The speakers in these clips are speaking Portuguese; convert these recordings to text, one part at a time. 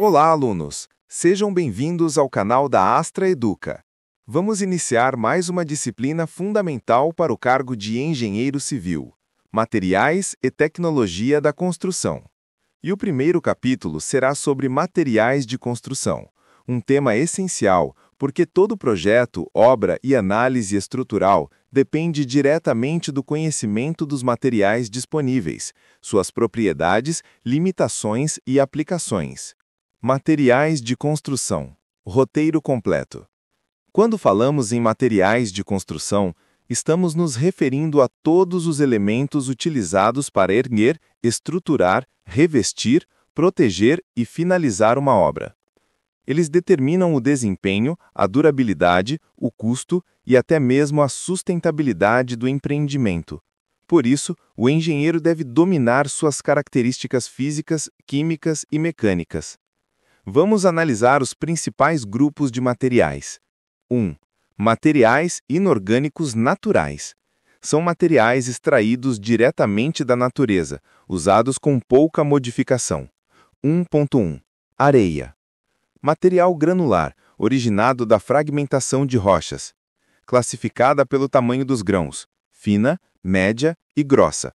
Olá, alunos! Sejam bem-vindos ao canal da Astra Educa. Vamos iniciar mais uma disciplina fundamental para o cargo de engenheiro civil: Materiais e Tecnologia da Construção. E o primeiro capítulo será sobre materiais de construção, um tema essencial porque todo projeto, obra e análise estrutural depende diretamente do conhecimento dos materiais disponíveis, suas propriedades, limitações e aplicações. Materiais de construção. Roteiro completo. Quando falamos em materiais de construção, estamos nos referindo a todos os elementos utilizados para erguer, estruturar, revestir, proteger e finalizar uma obra. Eles determinam o desempenho, a durabilidade, o custo e até mesmo a sustentabilidade do empreendimento. Por isso, o engenheiro deve dominar suas características físicas, químicas e mecânicas. Vamos analisar os principais grupos de materiais. 1. Materiais inorgânicos naturais. São materiais extraídos diretamente da natureza, usados com pouca modificação. 1.1. Areia. Material granular, originado da fragmentação de rochas. Classificada pelo tamanho dos grãos, fina, média e grossa.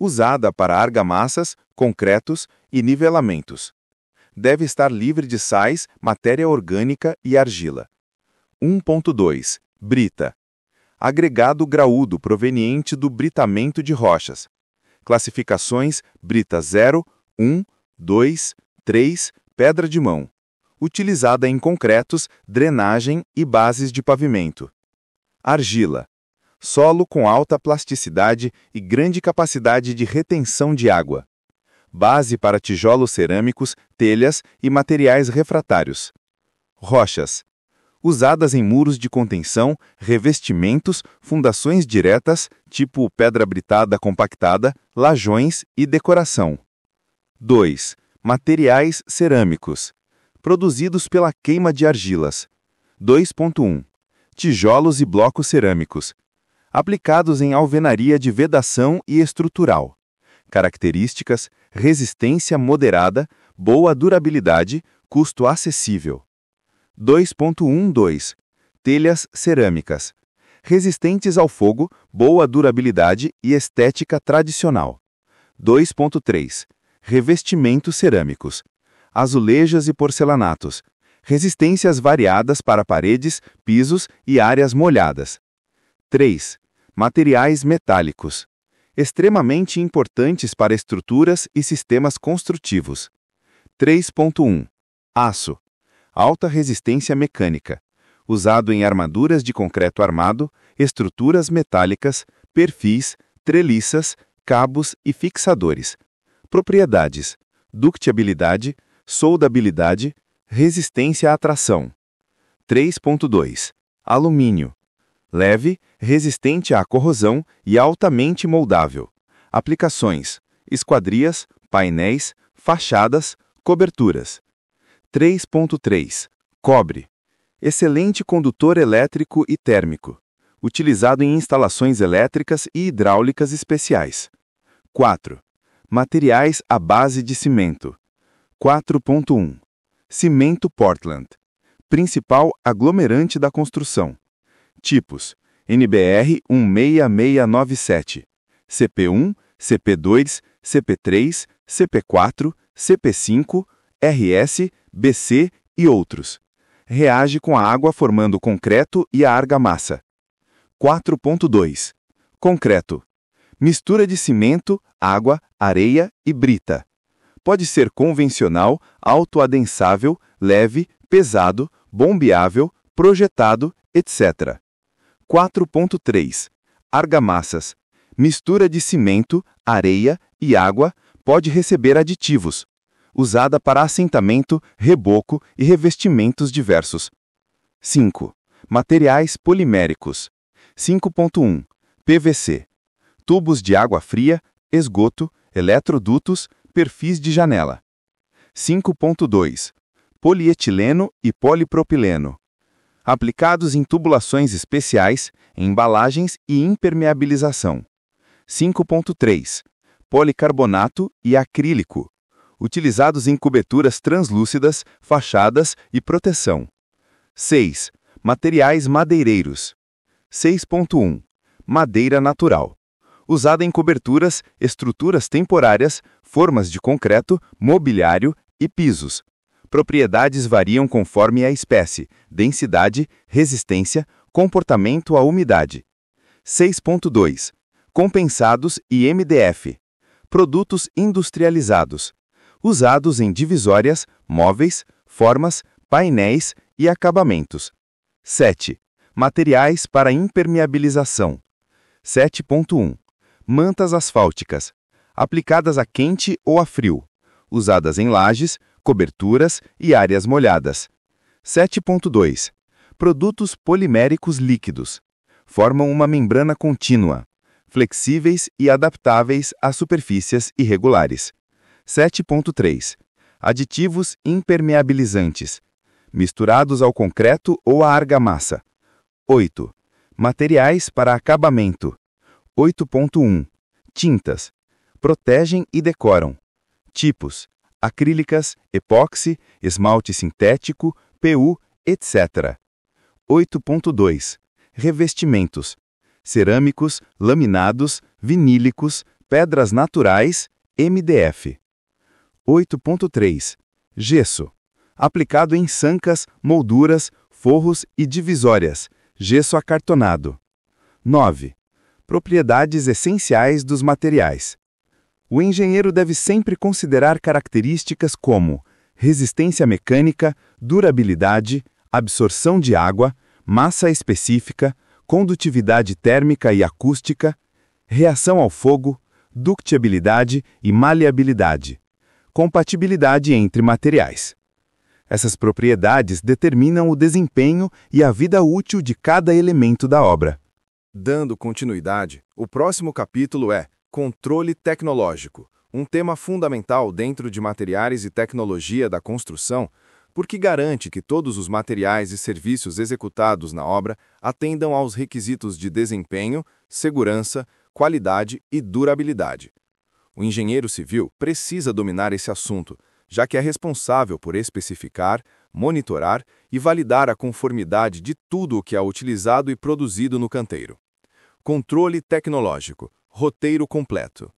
Usada para argamassas, concretos e nivelamentos. Deve estar livre de sais, matéria orgânica e argila. 1.2. Brita. Agregado graúdo proveniente do britamento de rochas. Classificações: brita 0, 1, 2, 3, pedra de mão. Utilizada em concretos, drenagem e bases de pavimento. Argila. Solo com alta plasticidade e grande capacidade de retenção de água. Base para tijolos cerâmicos, telhas e materiais refratários. Rochas. Usadas em muros de contenção, revestimentos, fundações diretas, tipo pedra britada compactada, lajões e decoração. 2. Materiais cerâmicos. Produzidos pela queima de argilas. 2.1. Tijolos e blocos cerâmicos. Aplicados em alvenaria de vedação e estrutural. Características: resistência moderada, boa durabilidade, custo acessível. 2.12. Telhas cerâmicas. Resistentes ao fogo, boa durabilidade e estética tradicional. 2.3. Revestimentos cerâmicos. Azulejos e porcelanatos. Resistências variadas para paredes, pisos e áreas molhadas. 3. Materiais metálicos. Extremamente importantes para estruturas e sistemas construtivos. 3.1. Aço. Alta resistência mecânica. Usado em armaduras de concreto armado, estruturas metálicas, perfis, treliças, cabos e fixadores. Propriedades: ductibilidade, soldabilidade, resistência à tração. 3.2. Alumínio. Leve, resistente à corrosão e altamente moldável. Aplicações: esquadrias, painéis, fachadas, coberturas. 3.3. Cobre. Excelente condutor elétrico e térmico. Utilizado em instalações elétricas e hidráulicas especiais. 4. Materiais à base de cimento. 4.1. Cimento Portland. Principal aglomerante da construção. Tipos: NBR 16697, CP1, CP2, CP3, CP4, CP5, RS, BC e outros. Reage com a água formando concreto e a argamassa. 4.2. Concreto. Mistura de cimento, água, areia e brita. Pode ser convencional, autoadensável, leve, pesado, bombeável, projetado, etc. 4.3. Argamassas. Mistura de cimento, areia e água, pode receber aditivos. Usada para assentamento, reboco e revestimentos diversos. 5. Materiais poliméricos. 5.1. PVC. Tubos de água fria, esgoto, eletrodutos, perfis de janela. 5.2. Polietileno e polipropileno. Aplicados em tubulações especiais, embalagens e impermeabilização. 5.3. Policarbonato e acrílico. utilizados em coberturas translúcidas, fachadas e proteção. 6. Materiais madeireiros. 6.1. Madeira natural. Usada em coberturas, estruturas temporárias, formas de concreto, mobiliário e pisos. Propriedades variam conforme a espécie, densidade, resistência, comportamento à umidade. 6.2. Compensados e MDF. Produtos industrializados. Usados em divisórias, móveis, formas, painéis e acabamentos. 7. Materiais para impermeabilização. 7.1. Mantas asfálticas. Aplicadas a quente ou a frio. Usadas em lajes, coberturas e áreas molhadas. 7.2. Produtos poliméricos líquidos. Formam uma membrana contínua, flexíveis e adaptáveis a superfícies irregulares. 7.3. Aditivos impermeabilizantes. Misturados ao concreto ou à argamassa. 8. Materiais para acabamento. 8.1. Tintas. Protegem e decoram. Tipos: acrílicas, epóxi, esmalte sintético, PU, etc. 8.2. Revestimentos: cerâmicos, laminados, vinílicos, pedras naturais, MDF. 8.3. Gesso. Aplicado em sancas, molduras, forros e divisórias. Gesso acartonado. 9. Propriedades essenciais dos materiais. O engenheiro deve sempre considerar características como resistência mecânica, durabilidade, absorção de água, massa específica, condutividade térmica e acústica, reação ao fogo, ductibilidade e maleabilidade, compatibilidade entre materiais. Essas propriedades determinam o desempenho e a vida útil de cada elemento da obra. Dando continuidade, o próximo capítulo é Controle Tecnológico, um tema fundamental dentro de materiais e tecnologia da construção, porque garante que todos os materiais e serviços executados na obra atendam aos requisitos de desempenho, segurança, qualidade e durabilidade. O engenheiro civil precisa dominar esse assunto, já que é responsável por especificar, monitorar e validar a conformidade de tudo o que é utilizado e produzido no canteiro. Controle tecnológico, roteiro completo.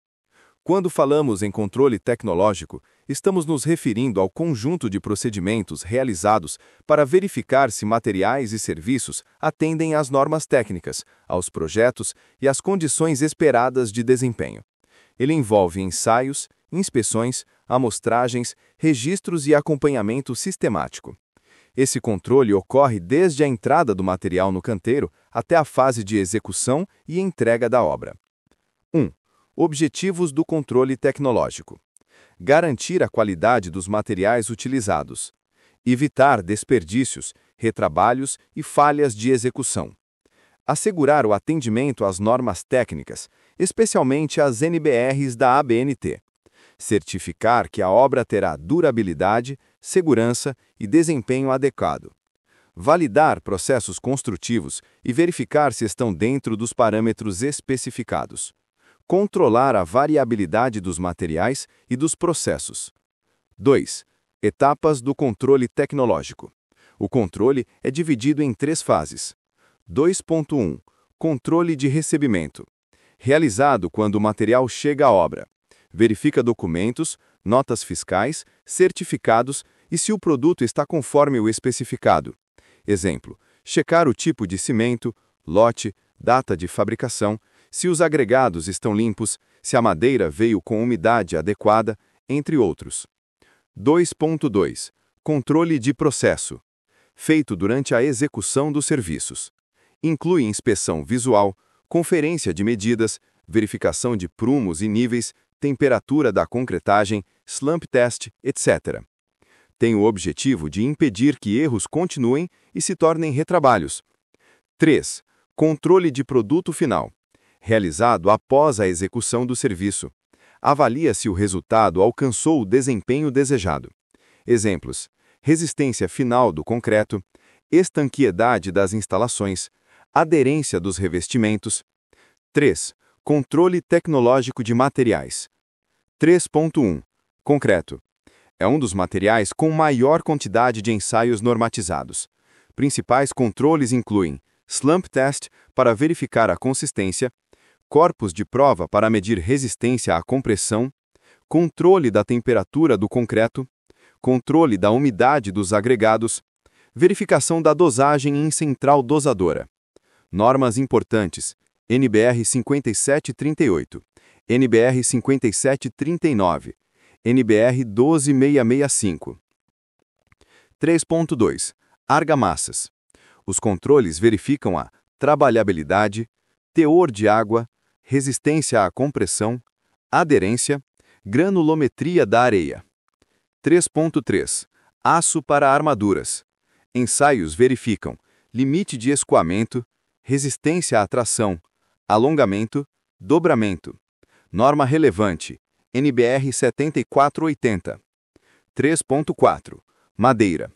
Quando falamos em controle tecnológico, estamos nos referindo ao conjunto de procedimentos realizados para verificar se materiais e serviços atendem às normas técnicas, aos projetos e às condições esperadas de desempenho. Ele envolve ensaios, inspeções, amostragens, registros e acompanhamento sistemático. Esse controle ocorre desde a entrada do material no canteiro até a fase de execução e entrega da obra. 1. Objetivos do controle tecnológico: garantir a qualidade dos materiais utilizados, evitar desperdícios, retrabalhos e falhas de execução, assegurar o atendimento às normas técnicas, especialmente às NBRs da ABNT, certificar que a obra terá durabilidade, segurança e desempenho adequado, validar processos construtivos e verificar se estão dentro dos parâmetros especificados, controlar a variabilidade dos materiais e dos processos. 2. Etapas do controle tecnológico. O controle é dividido em 3 fases. 2.1. Controle de recebimento. Realizado quando o material chega à obra. Verifica documentos, notas fiscais, certificados e se o produto está conforme o especificado. Exemplo: checar o tipo de cimento, lote, data de fabricação, se os agregados estão limpos, se a madeira veio com umidade adequada, entre outros. 2.2. Controle de processo. Feito durante a execução dos serviços. Inclui inspeção visual, conferência de medidas, verificação de prumos e níveis, temperatura da concretagem, slump test, etc. Tem o objetivo de impedir que erros continuem e se tornem retrabalhos. 3. Controle de produto final. Realizado após a execução do serviço. Avalia se o resultado alcançou o desempenho desejado. Exemplos: resistência final do concreto, estanquiedade das instalações, aderência dos revestimentos. 3. Controle tecnológico de materiais. 3.1. Concreto. É um dos materiais com maior quantidade de ensaios normatizados. Principais controles incluem slump test para verificar a consistência, corpos de prova para medir resistência à compressão, controle da temperatura do concreto, controle da umidade dos agregados, verificação da dosagem em central dosadora. Normas importantes: NBR 5738, NBR 5739, NBR 12665. 3.2. Argamassas. Os controles verificam a trabalhabilidade, teor de água, resistência à compressão, aderência, granulometria da areia. 3.3. Aço para armaduras. Ensaios verificam limite de escoamento, resistência à tração, alongamento, dobramento. Norma relevante: NBR 7480. 3.4. Madeira.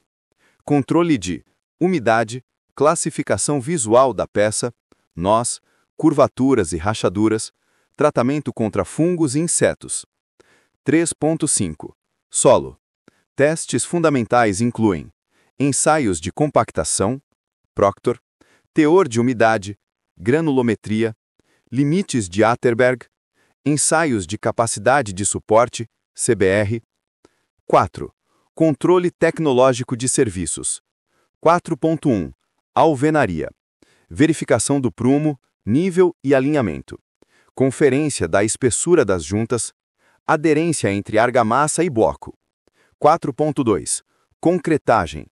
Controle de umidade, classificação visual da peça, nós, curvaturas e rachaduras, tratamento contra fungos e insetos. 3.5. Solo. Testes fundamentais incluem ensaios de compactação, Proctor, teor de umidade, granulometria, limites de Atterberg, ensaios de capacidade de suporte, CBR. 4. Controle tecnológico de serviços. 4.1. Alvenaria. Verificação do prumo, nível e alinhamento. Conferência da espessura das juntas. Aderência entre argamassa e bloco. 4.2. Concretagem.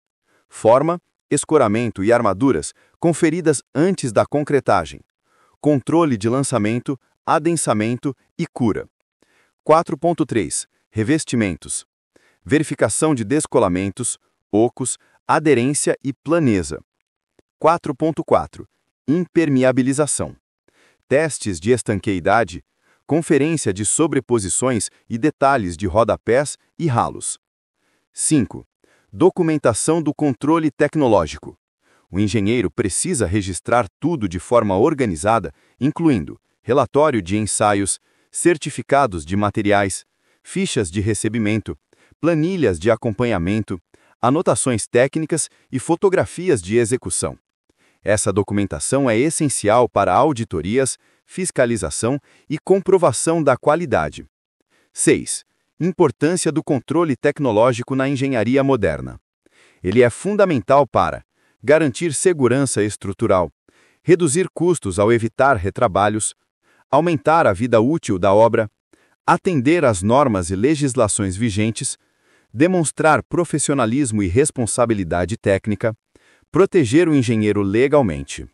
Forma, escoramento e armaduras conferidas antes da concretagem. Controle de lançamento, adensamento e cura. 4.3. Revestimentos. Verificação de descolamentos, ocos, aderência e planeza. 4.4. Impermeabilização. Testes de estanqueidade, conferência de sobreposições e detalhes de rodapés e ralos. 5. Documentação do controle tecnológico. O engenheiro precisa registrar tudo de forma organizada, incluindo relatório de ensaios, certificados de materiais, fichas de recebimento, planilhas de acompanhamento, anotações técnicas e fotografias de execução. Essa documentação é essencial para auditorias, fiscalização e comprovação da qualidade. 6. Importância do controle tecnológico na engenharia moderna. Ele é fundamental para garantir segurança estrutural, reduzir custos ao evitar retrabalhos, aumentar a vida útil da obra, atender às normas e legislações vigentes, demonstrar profissionalismo e responsabilidade técnica, proteger o engenheiro legalmente.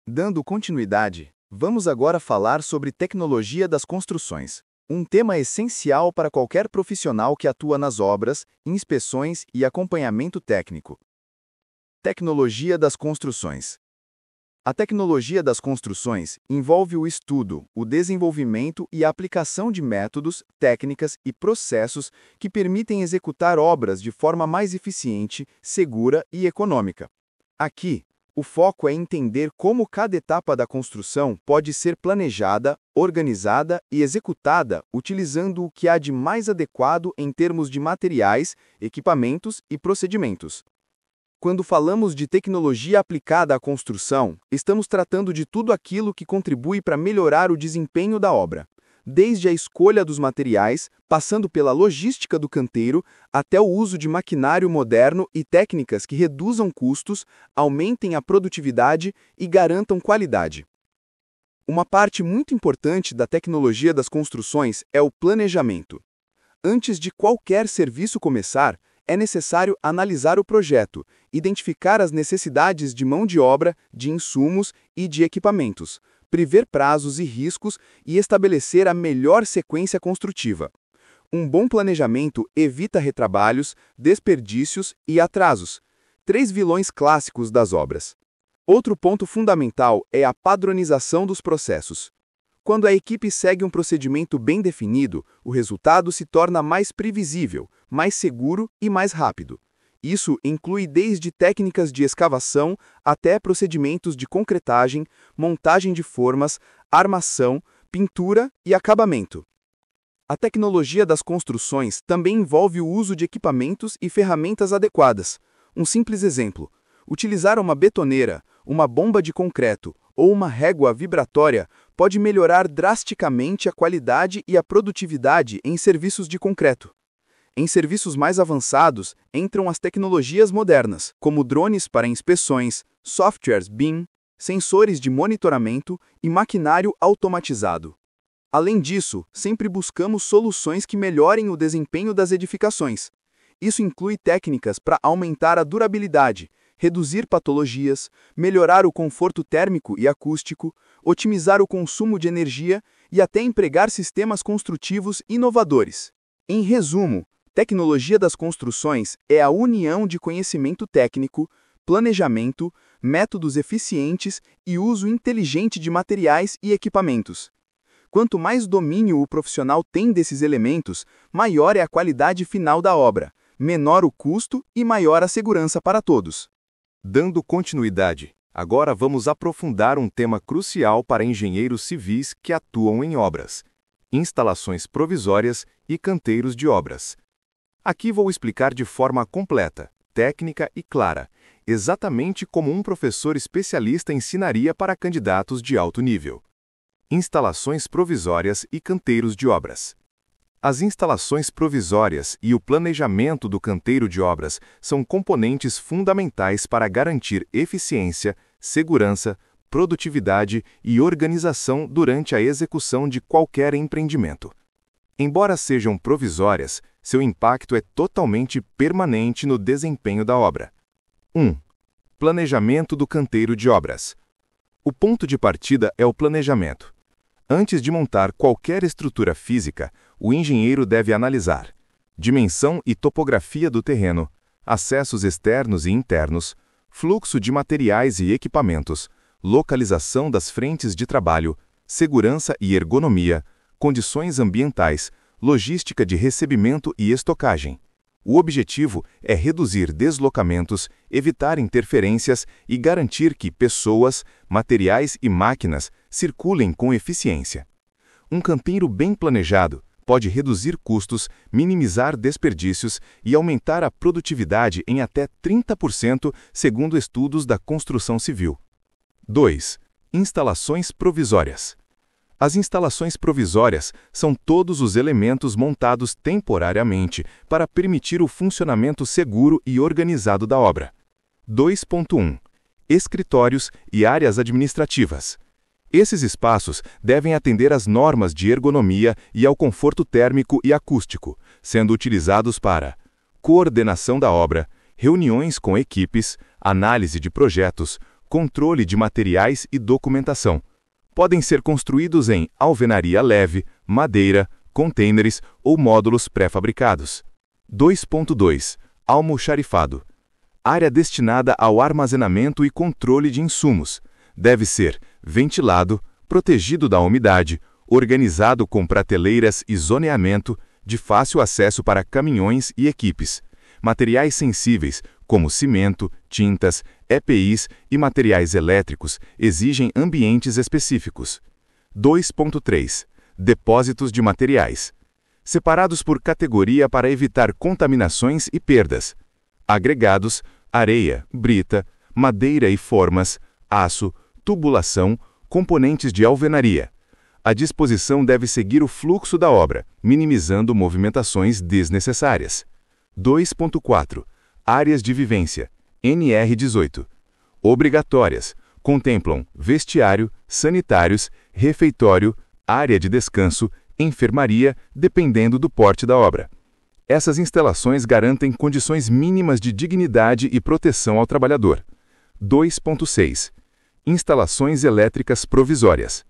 Dando continuidade, vamos agora falar sobre tecnologia das construções, um tema essencial para qualquer profissional que atua nas obras, inspeções e acompanhamento técnico. Tecnologia das construções. A tecnologia das construções envolve o estudo, o desenvolvimento e a aplicação de métodos, técnicas e processos que permitem executar obras de forma mais eficiente, segura e econômica. Aqui, o foco é entender como cada etapa da construção pode ser planejada, organizada e executada utilizando o que há de mais adequado em termos de materiais, equipamentos e procedimentos. Quando falamos de tecnologia aplicada à construção, estamos tratando de tudo aquilo que contribui para melhorar o desempenho da obra, desde a escolha dos materiais, passando pela logística do canteiro, até o uso de maquinário moderno e técnicas que reduzam custos, aumentem a produtividade e garantam qualidade. Uma parte muito importante da tecnologia das construções é o planejamento. Antes de qualquer serviço começar, é necessário analisar o projeto, identificar as necessidades de mão de obra, de insumos e de equipamentos, prever prazos e riscos e estabelecer a melhor sequência construtiva. Um bom planejamento evita retrabalhos, desperdícios e atrasos, 3 vilões clássicos das obras. Outro ponto fundamental é a padronização dos processos. Quando a equipe segue um procedimento bem definido, o resultado se torna mais previsível, mais seguro e mais rápido. Isso inclui desde técnicas de escavação até procedimentos de concretagem, montagem de formas, armação, pintura e acabamento. A tecnologia das construções também envolve o uso de equipamentos e ferramentas adequadas. Um simples exemplo: utilizar uma betoneira, uma bomba de concreto ou uma régua vibratória pode melhorar drasticamente a qualidade e a produtividade em serviços de concreto. Em serviços mais avançados, entram as tecnologias modernas, como drones para inspeções, softwares BIM, sensores de monitoramento e maquinário automatizado. Além disso, sempre buscamos soluções que melhorem o desempenho das edificações. Isso inclui técnicas para aumentar a durabilidade, reduzir patologias, melhorar o conforto térmico e acústico, otimizar o consumo de energia e até empregar sistemas construtivos inovadores. Em resumo, tecnologia das construções é a união de conhecimento técnico, planejamento, métodos eficientes e uso inteligente de materiais e equipamentos. Quanto mais domínio o profissional tem desses elementos, maior é a qualidade final da obra, menor o custo e maior a segurança para todos. Dando continuidade, agora vamos aprofundar um tema crucial para engenheiros civis que atuam em obras: instalações provisórias e canteiros de obras. Aqui vou explicar de forma completa, técnica e clara, exatamente como um professor especialista ensinaria para candidatos de alto nível. Instalações provisórias e canteiros de obras. As instalações provisórias e o planejamento do canteiro de obras são componentes fundamentais para garantir eficiência, segurança, produtividade e organização durante a execução de qualquer empreendimento. Embora sejam provisórias, seu impacto é totalmente permanente no desempenho da obra. 1. Planejamento do canteiro de obras. O ponto de partida é o planejamento. Antes de montar qualquer estrutura física, o engenheiro deve analisar dimensão e topografia do terreno, acessos externos e internos, fluxo de materiais e equipamentos, localização das frentes de trabalho, segurança e ergonomia, condições ambientais, logística de recebimento e estocagem. O objetivo é reduzir deslocamentos, evitar interferências e garantir que pessoas, materiais e máquinas circulem com eficiência. Um canteiro bem planejado pode reduzir custos, minimizar desperdícios e aumentar a produtividade em até 30%, segundo estudos da construção civil. 2. Instalações provisórias. As instalações provisórias são todos os elementos montados temporariamente para permitir o funcionamento seguro e organizado da obra. 2.1. Escritórios e áreas administrativas. Esses espaços devem atender às normas de ergonomia e ao conforto térmico e acústico, sendo utilizados para coordenação da obra, reuniões com equipes, análise de projetos, controle de materiais e documentação. Podem ser construídos em alvenaria leve, madeira, contêineres ou módulos pré-fabricados. 2.2. Almoxarifado. Área destinada ao armazenamento e controle de insumos. Deve ser ventilado, protegido da umidade, organizado com prateleiras e zoneamento, de fácil acesso para caminhões e equipes. Materiais sensíveis, como cimento, tintas, EPIs e materiais elétricos, exigem ambientes específicos. 2.3. Depósitos de materiais. Separados por categoria para evitar contaminações e perdas. Agregados, areia, brita, madeira e formas, aço, tubulação, componentes de alvenaria. A disposição deve seguir o fluxo da obra, minimizando movimentações desnecessárias. 2.4. Áreas de vivência, NR18. Obrigatórias, contemplam vestiário, sanitários, refeitório, área de descanso, enfermaria, dependendo do porte da obra. Essas instalações garantem condições mínimas de dignidade e proteção ao trabalhador. 2.6. Instalações elétricas provisórias.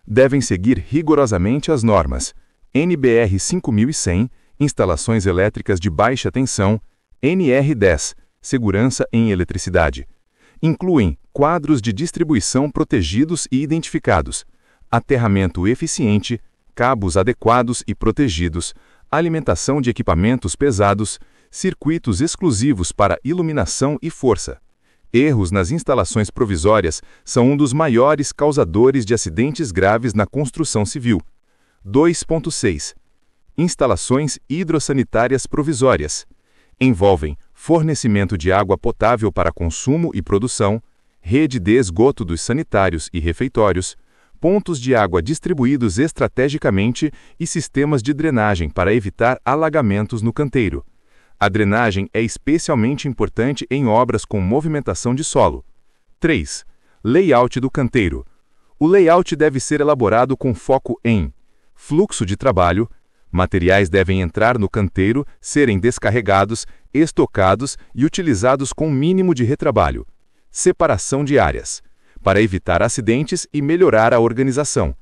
Devem seguir rigorosamente as normas NBR 5100, instalações elétricas de baixa tensão, NR10, segurança em eletricidade. Incluem quadros de distribuição protegidos e identificados, aterramento eficiente, cabos adequados e protegidos, alimentação de equipamentos pesados, circuitos exclusivos para iluminação e força. Erros nas instalações provisórias são um dos maiores causadores de acidentes graves na construção civil. 2.6. Instalações hidrossanitárias provisórias. Envolvem fornecimento de água potável para consumo e produção, rede de esgoto dos sanitários e refeitórios, pontos de água distribuídos estrategicamente e sistemas de drenagem para evitar alagamentos no canteiro. A drenagem é especialmente importante em obras com movimentação de solo. 3. Layout do canteiro. O layout deve ser elaborado com foco em fluxo de trabalho. Materiais devem entrar no canteiro, serem descarregados, estocados e utilizados com mínimo de retrabalho. Separação de áreas, para evitar acidentes e melhorar a organização.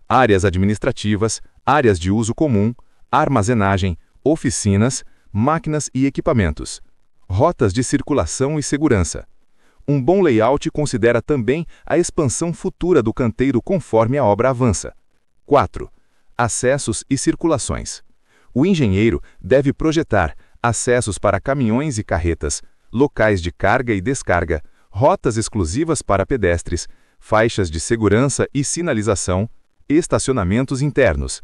Áreas administrativas, áreas de uso comum, armazenagem, oficinas, máquinas e equipamentos. Rotas de circulação e segurança. Um bom layout considera também a expansão futura do canteiro conforme a obra avança. 4. Acessos e circulações. O engenheiro deve projetar acessos para caminhões e carretas, locais de carga e descarga, rotas exclusivas para pedestres, faixas de segurança e sinalização, estacionamentos internos.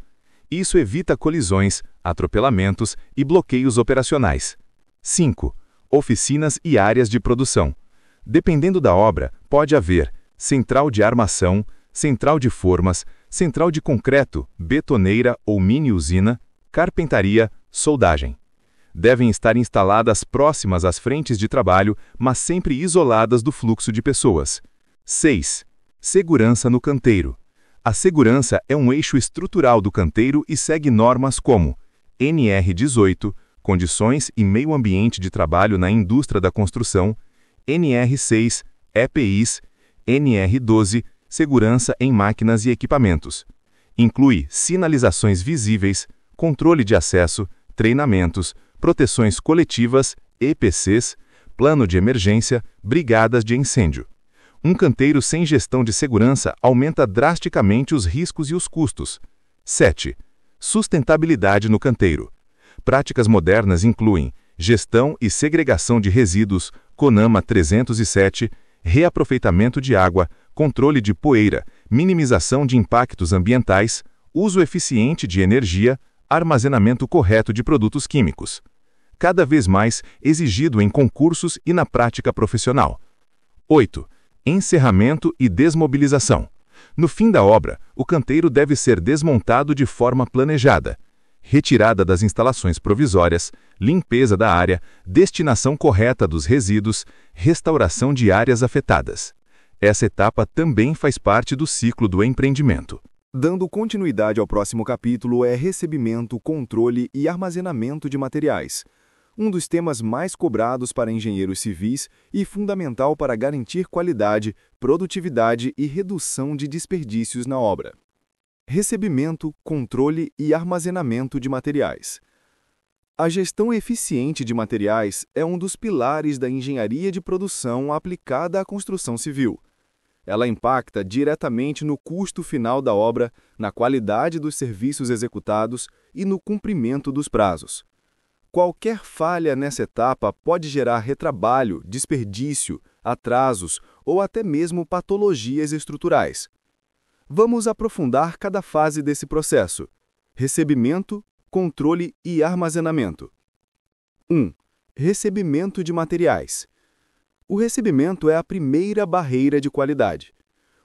Isso evita colisões, atropelamentos e bloqueios operacionais. 5. Oficinas e áreas de produção. Dependendo da obra, pode haver central de armação, central de formas, central de concreto, betoneira ou mini-usina, carpentaria, soldagem. Devem estar instaladas próximas às frentes de trabalho, mas sempre isoladas do fluxo de pessoas. 6. Segurança no canteiro. A segurança é um eixo estrutural do canteiro e segue normas como NR18, Condições e Meio Ambiente de Trabalho na Indústria da Construção, NR6, EPIs, NR12, Segurança em Máquinas e Equipamentos. Inclui sinalizações visíveis, controle de acesso, treinamentos, proteções coletivas, EPCs, plano de emergência, brigadas de incêndio. Um canteiro sem gestão de segurança aumenta drasticamente os riscos e os custos. 7. Sustentabilidade no canteiro. Práticas modernas incluem gestão e segregação de resíduos, CONAMA 307, reaproveitamento de água, controle de poeira, minimização de impactos ambientais, uso eficiente de energia, armazenamento correto de produtos químicos. Cada vez mais exigido em concursos e na prática profissional. 8. Encerramento e desmobilização. No fim da obra, o canteiro deve ser desmontado de forma planejada. Retirada das instalações provisórias, limpeza da área, destinação correta dos resíduos, restauração de áreas afetadas. Essa etapa também faz parte do ciclo do empreendimento. Dando continuidade ao próximo capítulo é recebimento, controle e armazenamento de materiais. Um dos temas mais cobrados para engenheiros civis e fundamental para garantir qualidade, produtividade e redução de desperdícios na obra. Recebimento, controle e armazenamento de materiais. A gestão eficiente de materiais é um dos pilares da engenharia de produção aplicada à construção civil. Ela impacta diretamente no custo final da obra, na qualidade dos serviços executados e no cumprimento dos prazos. Qualquer falha nessa etapa pode gerar retrabalho, desperdício, atrasos ou até mesmo patologias estruturais. Vamos aprofundar cada fase desse processo: recebimento, controle e armazenamento. 1. Recebimento de materiais. O recebimento é a primeira barreira de qualidade.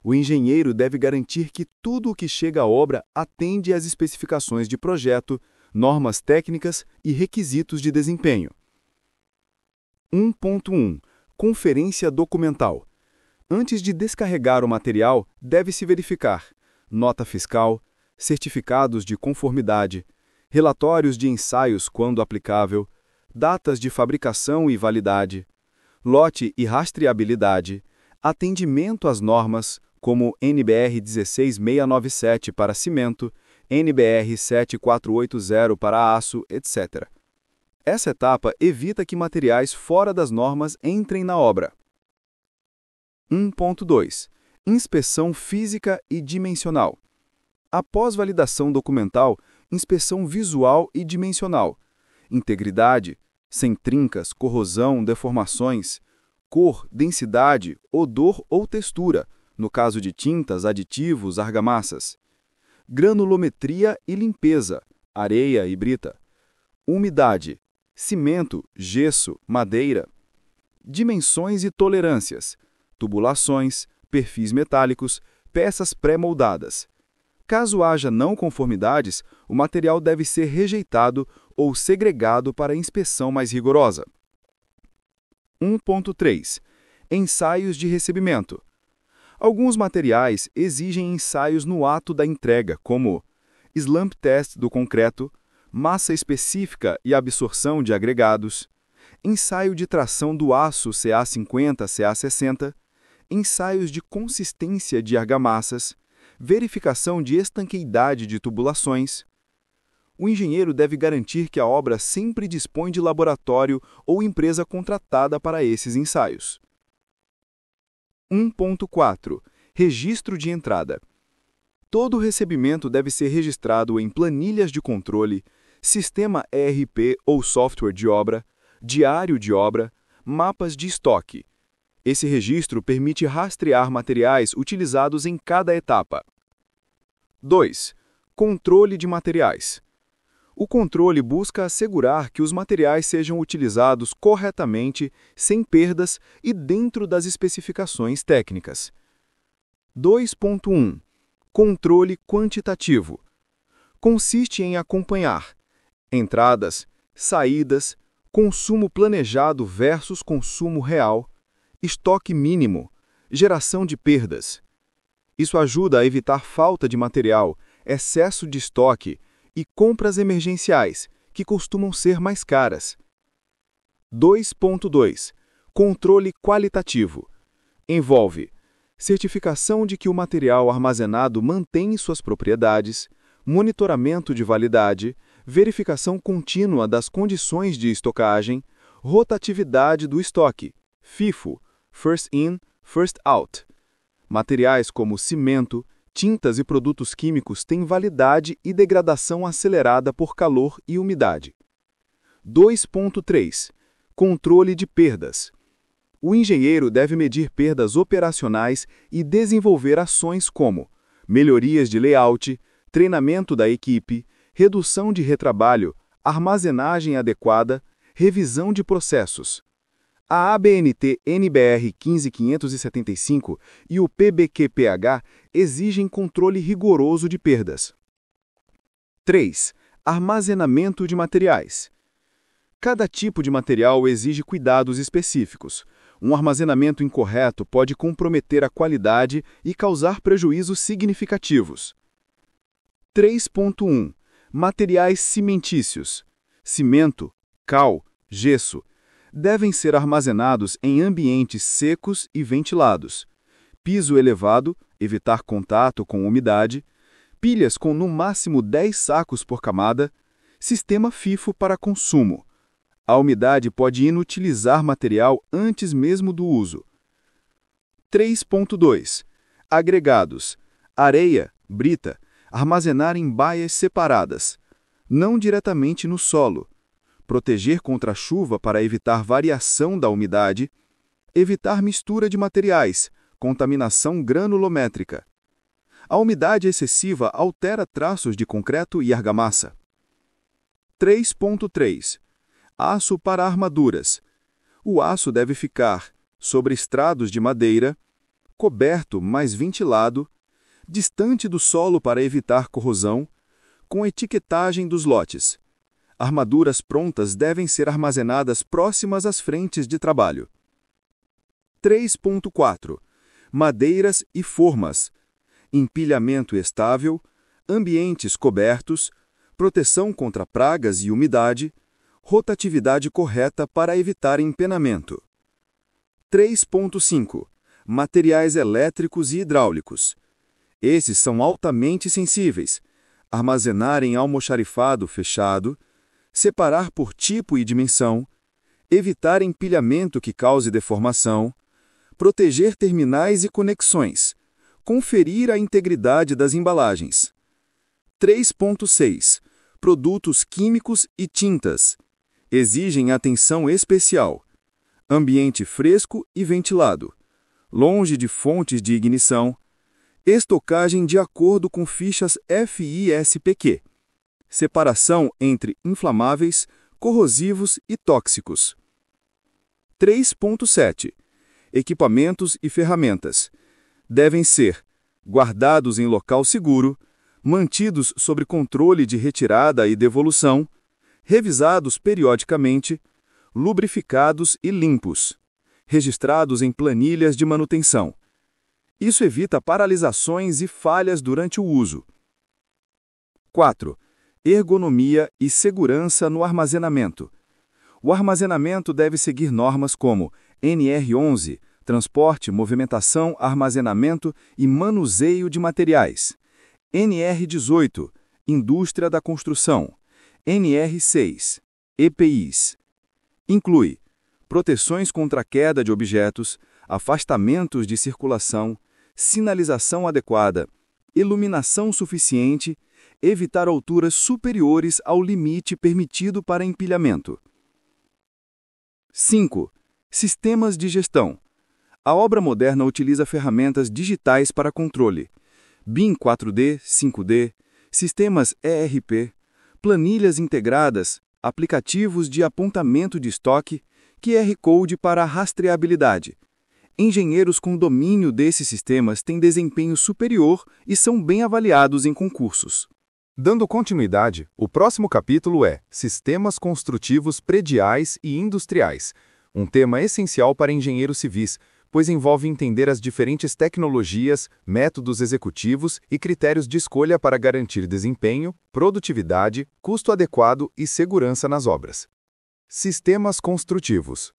O engenheiro deve garantir que tudo o que chega à obra atende às especificações de projeto, normas técnicas e requisitos de desempenho. 1.1. Conferência documental. Antes de descarregar o material, deve-se verificar nota fiscal, certificados de conformidade, relatórios de ensaios quando aplicável, datas de fabricação e validade, lote e rastreabilidade, atendimento às normas, como NBR 16697 para cimento, NBR 7480 para aço, etc. Essa etapa evita que materiais fora das normas entrem na obra. 1.2. Inspeção física e dimensional. Após validação documental, inspeção visual e dimensional. Integridade, sem trincas, corrosão, deformações, cor, densidade, odor ou textura, no caso de tintas, aditivos, argamassas. Granulometria e limpeza, areia e brita. Umidade, cimento, gesso, madeira. Dimensões e tolerâncias, tubulações, perfis metálicos, peças pré-moldadas. Caso haja não conformidades, o material deve ser rejeitado ou segregado para inspeção mais rigorosa. 1.3. Ensaios de recebimento. Alguns materiais exigem ensaios no ato da entrega, como slump test do concreto, massa específica e absorção de agregados, ensaio de tração do aço CA50, CA60, ensaios de consistência de argamassas, verificação de estanqueidade de tubulações. O engenheiro deve garantir que a obra sempre dispõe de laboratório ou empresa contratada para esses ensaios. 1.4. Registro de entrada. Todo recebimento deve ser registrado em planilhas de controle, sistema ERP ou software de obra, diário de obra, mapas de estoque. Esse registro permite rastrear materiais utilizados em cada etapa. 2. Controle de materiais. O controle busca assegurar que os materiais sejam utilizados corretamente, sem perdas e dentro das especificações técnicas. 2.1. Controle quantitativo. Consiste em acompanhar entradas, saídas, consumo planejado versus consumo real, estoque mínimo, geração de perdas. Isso ajuda a evitar falta de material, excesso de estoque e compras emergenciais, que costumam ser mais caras. 2.2. Controle qualitativo. Envolve certificação de que o material armazenado mantém suas propriedades, monitoramento de validade, verificação contínua das condições de estocagem, rotatividade do estoque, FIFO, First In, First Out. Materiais como cimento, tintas e produtos químicos têm validade e degradação acelerada por calor e umidade. 2.3. Controle de perdas. O engenheiro deve medir perdas operacionais e desenvolver ações como melhorias de layout, treinamento da equipe, redução de retrabalho, armazenagem adequada, revisão de processos. A ABNT NBR 15575 e o PBQPH exigem controle rigoroso de perdas. 3. Armazenamento de materiais. Cada tipo de material exige cuidados específicos. Um armazenamento incorreto pode comprometer a qualidade e causar prejuízos significativos. 3.1. Materiais cimentícios. Cimento, cal, gesso devem ser armazenados em ambientes secos e ventilados. Piso elevado, evitar contato com umidade, pilhas com no máximo 10 sacos por camada, sistema FIFO para consumo. A umidade pode inutilizar material antes mesmo do uso. 3.2. Agregados. Areia, brita, armazenar em baias separadas, não diretamente no solo. Proteger contra a chuva para evitar variação da umidade, evitar mistura de materiais, contaminação granulométrica. A umidade excessiva altera traços de concreto e argamassa. 3.3. Aço para armaduras. O aço deve ficar sobre estrados de madeira, coberto, mas ventilado, distante do solo para evitar corrosão, com etiquetagem dos lotes. Armaduras prontas devem ser armazenadas próximas às frentes de trabalho. 3.4. Madeiras e formas. Empilhamento estável, ambientes cobertos, proteção contra pragas e umidade, rotatividade correta para evitar empenamento. 3.5. Materiais elétricos e hidráulicos. Esses são altamente sensíveis. Armazenar em almoxarifado fechado, separar por tipo e dimensão, evitar empilhamento que cause deformação, proteger terminais e conexões, conferir a integridade das embalagens. 3.6. Produtos químicos e tintas. Exigem atenção especial. Ambiente fresco e ventilado, longe de fontes de ignição, estocagem de acordo com fichas FISPQ. Separação entre inflamáveis, corrosivos e tóxicos. 3.7. Equipamentos e ferramentas. Devem ser guardados em local seguro, mantidos sob controle de retirada e devolução, revisados periodicamente, lubrificados e limpos, registrados em planilhas de manutenção. Isso evita paralisações e falhas durante o uso. 4. Ergonomia e segurança no armazenamento. O armazenamento deve seguir normas como NR11, transporte, movimentação, armazenamento e manuseio de materiais. NR18, indústria da construção. NR6, EPIs. Inclui proteções contra a queda de objetos, afastamentos de circulação, sinalização adequada, iluminação suficiente, evitar alturas superiores ao limite permitido para empilhamento. 5. Sistemas de gestão. A obra moderna utiliza ferramentas digitais para controle. BIM 4D, 5D, sistemas ERP, planilhas integradas, aplicativos de apontamento de estoque, QR Code para rastreabilidade. Engenheiros com domínio desses sistemas têm desempenho superior e são bem avaliados em concursos. Dando continuidade, o próximo capítulo é Sistemas Construtivos Prediais e Industriais, um tema essencial para engenheiros civis, pois envolve entender as diferentes tecnologias, métodos executivos e critérios de escolha para garantir desempenho, produtividade, custo adequado e segurança nas obras. Sistemas construtivos.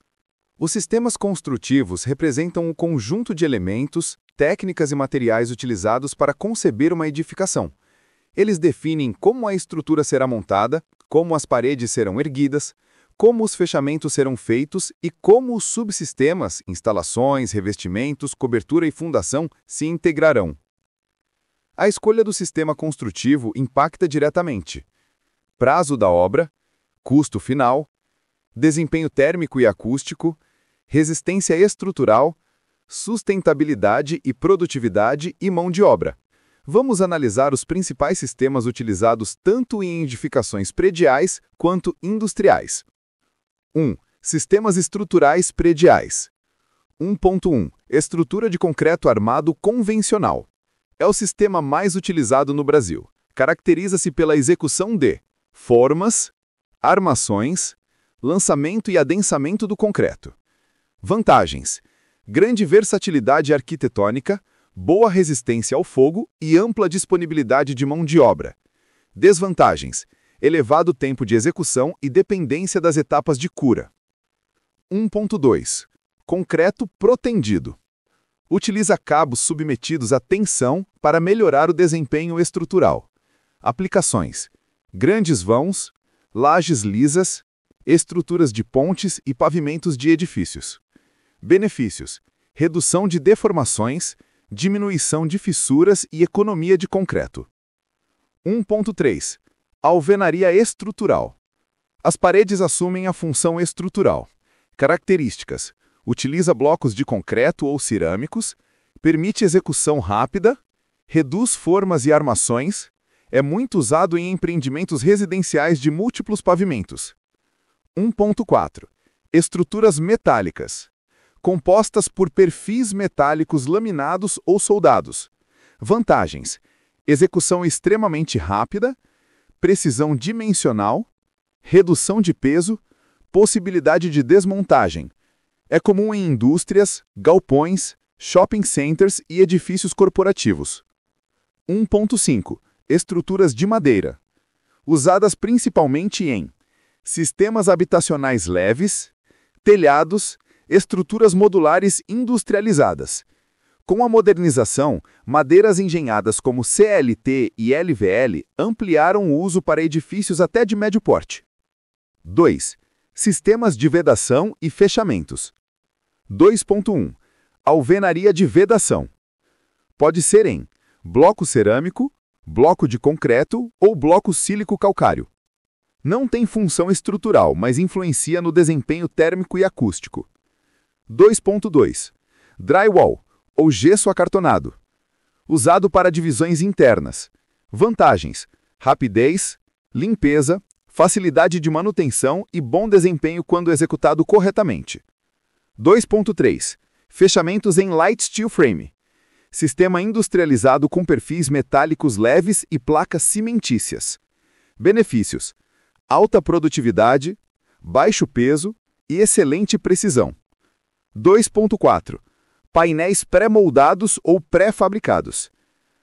Os sistemas construtivos representam um conjunto de elementos, técnicas e materiais utilizados para conceber uma edificação. Eles definem como a estrutura será montada, como as paredes serão erguidas, como os fechamentos serão feitos e como os subsistemas, instalações, revestimentos, cobertura e fundação se integrarão. A escolha do sistema construtivo impacta diretamente prazo da obra, custo final, desempenho térmico e acústico, resistência estrutural, sustentabilidade e produtividade e mão de obra. Vamos analisar os principais sistemas utilizados tanto em edificações prediais quanto industriais. 1. Sistemas estruturais prediais. 1.1. Estrutura de concreto armado convencional. É o sistema mais utilizado no Brasil. Caracteriza-se pela execução de formas, armações, lançamento e adensamento do concreto. Vantagens: grande versatilidade arquitetônica, boa resistência ao fogo e ampla disponibilidade de mão de obra. Desvantagens: elevado tempo de execução e dependência das etapas de cura. 1.2. Concreto protendido. Utiliza cabos submetidos à tensão para melhorar o desempenho estrutural. Aplicações: grandes vãos, lajes lisas, estruturas de pontes e pavimentos de edifícios. Benefícios: redução de deformações, diminuição de fissuras e economia de concreto. 1.3. Alvenaria estrutural. As paredes assumem a função estrutural. Características: utiliza blocos de concreto ou cerâmicos, permite execução rápida, reduz formas e armações, é muito usado em empreendimentos residenciais de múltiplos pavimentos. 1.4. Estruturas metálicas. Compostas por perfis metálicos laminados ou soldados. Vantagens: execução extremamente rápida, precisão dimensional, redução de peso, possibilidade de desmontagem. É comum em indústrias, galpões, shopping centers e edifícios corporativos. 1.5. Estruturas de madeira. Usadas principalmente em sistemas habitacionais leves, telhados, estruturas modulares industrializadas. Com a modernização, madeiras engenhadas como CLT e LVL ampliaram o uso para edifícios até de médio porte. 2. Sistemas de vedação e fechamentos. 2.1. Alvenaria de vedação. Pode ser em bloco cerâmico, bloco de concreto ou bloco sílico-calcário. Não tem função estrutural, mas influencia no desempenho térmico e acústico. 2.2. Drywall, ou gesso acartonado. Usado para divisões internas. Vantagens: rapidez, limpeza, facilidade de manutenção e bom desempenho quando executado corretamente. 2.3. Fechamentos em Light Steel Frame. Sistema industrializado com perfis metálicos leves e placas cimentícias. Benefícios: alta produtividade, baixo peso e excelente precisão. 2.4. Painéis pré-moldados ou pré-fabricados.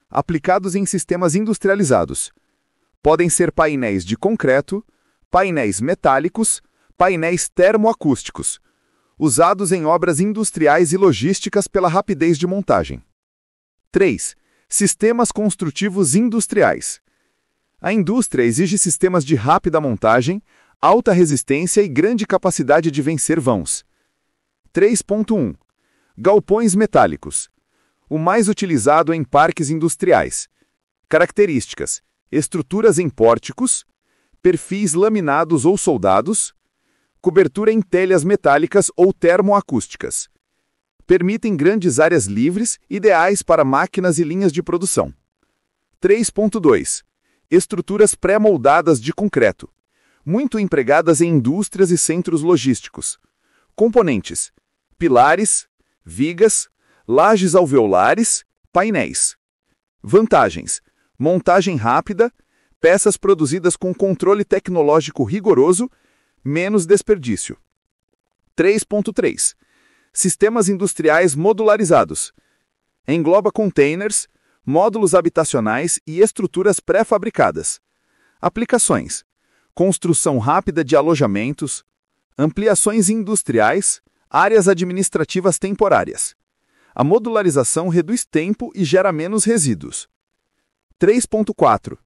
Aplicados em sistemas industrializados. Podem ser painéis de concreto, painéis metálicos, painéis termoacústicos, usados em obras industriais e logísticas pela rapidez de montagem. 3. Sistemas construtivos industriais. A indústria exige sistemas de rápida montagem, alta resistência e grande capacidade de vencer vãos. 3.1. Galpões metálicos. O mais utilizado em parques industriais. Características: estruturas em pórticos, perfis laminados ou soldados, cobertura em telhas metálicas ou termoacústicas. Permitem grandes áreas livres, ideais para máquinas e linhas de produção. 3.2. Estruturas pré-moldadas de concreto. Muito empregadas em indústrias e centros logísticos. Componentes: pilares, vigas, lajes alveolares, painéis. Vantagens: montagem rápida, peças produzidas com controle tecnológico rigoroso, menos desperdício. 3.3. Sistemas industriais modularizados. Engloba containers, módulos habitacionais e estruturas pré-fabricadas. Aplicações: construção rápida de alojamentos, ampliações industriais, áreas administrativas temporárias. A modularização reduz tempo e gera menos resíduos. 3.4.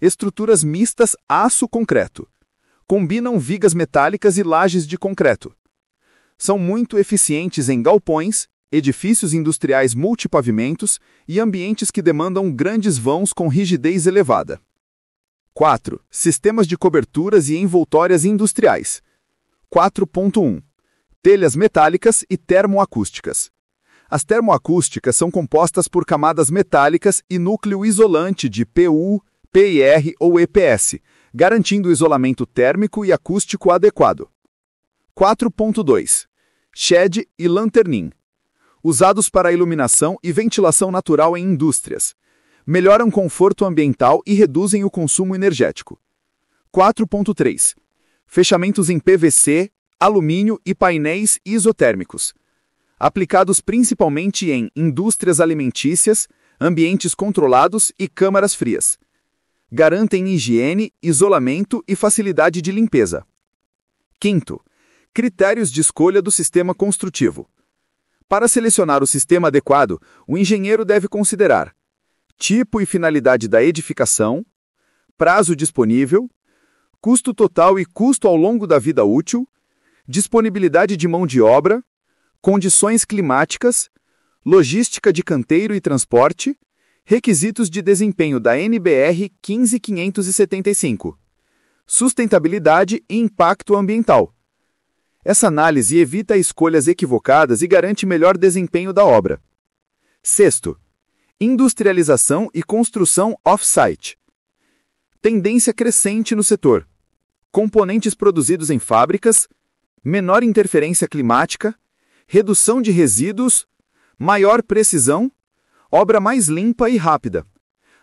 Estruturas mistas aço-concreto. Combinam vigas metálicas e lajes de concreto. São muito eficientes em galpões, edifícios industriais multipavimentos e ambientes que demandam grandes vãos com rigidez elevada. 4. Sistemas de coberturas e envoltórias industriais. 4.1. Telhas metálicas e termoacústicas. As termoacústicas são compostas por camadas metálicas e núcleo isolante de PU, PIR ou EPS, garantindo isolamento térmico e acústico adequado. 4.2. Shed e lanternin. Usados para iluminação e ventilação natural em indústrias. Melhoram conforto ambiental e reduzem o consumo energético. 4.3. Fechamentos em PVC, alumínio e painéis isotérmicos. Aplicados principalmente em indústrias alimentícias, ambientes controlados e câmaras frias. Garantem higiene, isolamento e facilidade de limpeza. 5. Critérios de escolha do sistema construtivo. Para selecionar o sistema adequado, o engenheiro deve considerar tipo e finalidade da edificação, prazo disponível, custo total e custo ao longo da vida útil, disponibilidade de mão de obra, condições climáticas, logística de canteiro e transporte, requisitos de desempenho da NBR 15575, sustentabilidade e impacto ambiental. Essa análise evita escolhas equivocadas e garante melhor desempenho da obra. 6. Industrialização e construção off-site. Tendência crescente no setor. Componentes produzidos em fábricas, menor interferência climática, redução de resíduos, maior precisão, obra mais limpa e rápida.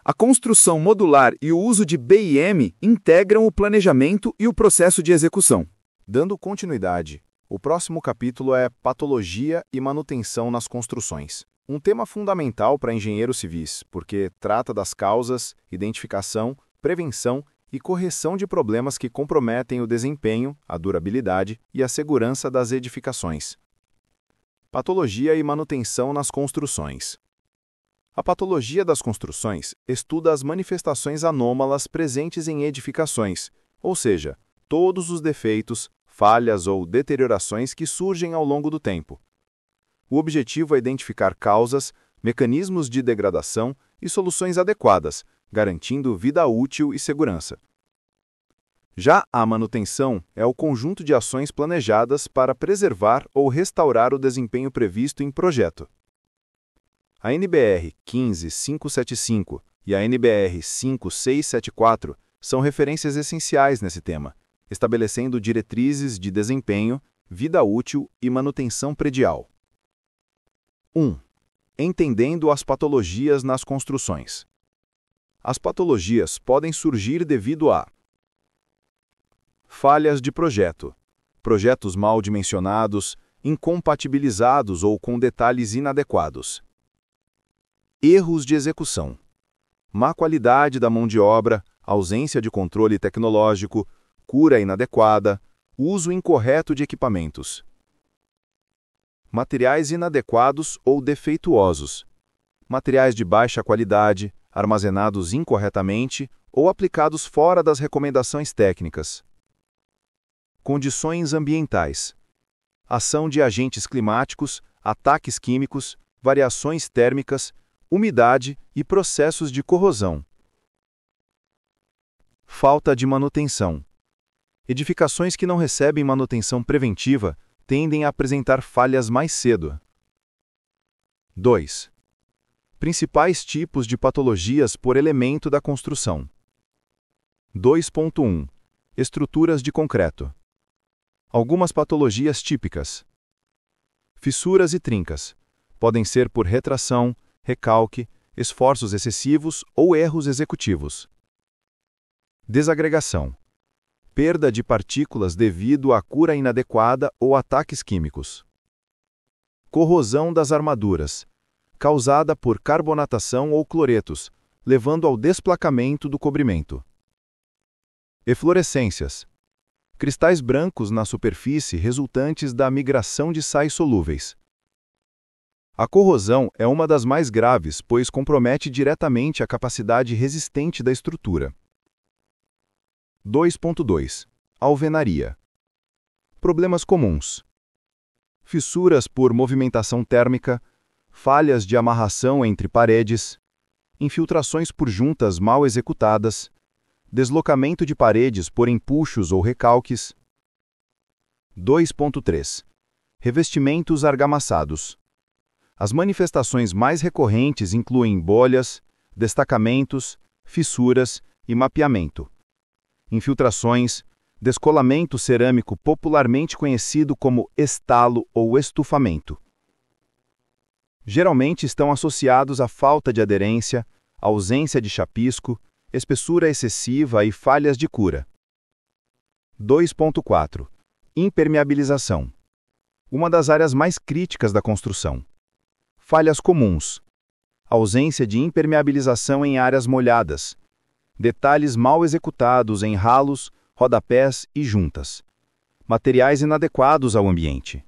A construção modular e o uso de BIM integram o planejamento e o processo de execução. Dando continuidade, o próximo capítulo é Patologia e Manutenção nas Construções. Um tema fundamental para engenheiros civis, porque trata das causas, identificação, prevenção e correção de problemas que comprometem o desempenho, a durabilidade e a segurança das edificações. Patologia e manutenção nas construções. A patologia das construções estuda as manifestações anômalas presentes em edificações, ou seja, todos os defeitos, falhas ou deteriorações que surgem ao longo do tempo. O objetivo é identificar causas, mecanismos de degradação e soluções adequadas, garantindo vida útil e segurança. Já a manutenção é o conjunto de ações planejadas para preservar ou restaurar o desempenho previsto em projeto. A NBR 15575 e a NBR 5674 são referências essenciais nesse tema, estabelecendo diretrizes de desempenho, vida útil e manutenção predial. 1. Entendendo as patologias nas construções. As patologias podem surgir devido a falhas de projeto, projetos mal dimensionados, incompatibilizados ou com detalhes inadequados. Erros de execução, má qualidade da mão de obra, ausência de controle tecnológico, cura inadequada, uso incorreto de equipamentos. Materiais inadequados ou defeituosos, materiais de baixa qualidade, armazenados incorretamente ou aplicados fora das recomendações técnicas. Condições ambientais, ação de agentes climáticos, ataques químicos, variações térmicas, umidade e processos de corrosão. Falta de manutenção. Edificações que não recebem manutenção preventiva tendem a apresentar falhas mais cedo. 2. Principais tipos de patologias por elemento da construção. 2.1. Estruturas de concreto. Algumas patologias típicas. Fissuras e trincas. Podem ser por retração, recalque, esforços excessivos ou erros executivos. Desagregação. Perda de partículas devido à cura inadequada ou ataques químicos. Corrosão das armaduras, causada por carbonatação ou cloretos, levando ao desplacamento do cobrimento. Eflorescências. Cristais brancos na superfície resultantes da migração de sais solúveis. A corrosão é uma das mais graves, pois compromete diretamente a capacidade resistente da estrutura. 2.2. Alvenaria. Problemas comuns. Fissuras por movimentação térmica, falhas de amarração entre paredes, infiltrações por juntas mal executadas, deslocamento de paredes por empuxos ou recalques. 2.3. Revestimentos argamassados. As manifestações mais recorrentes incluem bolhas, destacamentos, fissuras e mapeamento. Infiltrações, descolamento cerâmico popularmente conhecido como estalo ou estufamento. Geralmente estão associados à falta de aderência, ausência de chapisco, espessura excessiva e falhas de cura. 2.4. Impermeabilização. Uma das áreas mais críticas da construção. Falhas comuns. Ausência de impermeabilização em áreas molhadas. Detalhes mal executados em ralos, rodapés e juntas. Materiais inadequados ao ambiente.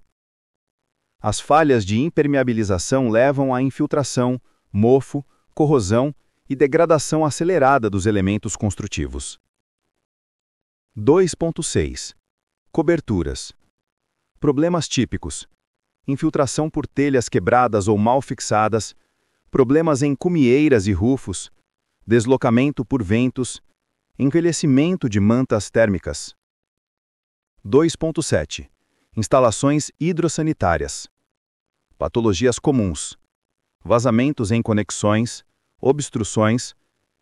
As falhas de impermeabilização levam à infiltração, mofo, corrosão e degradação acelerada dos elementos construtivos. 2.6. Coberturas. Problemas típicos. Infiltração por telhas quebradas ou mal fixadas, problemas em cumieiras e rufos, deslocamento por ventos, envelhecimento de mantas térmicas. 2.7. Instalações hidrossanitárias. Patologias comuns. Vazamentos em conexões, obstruções,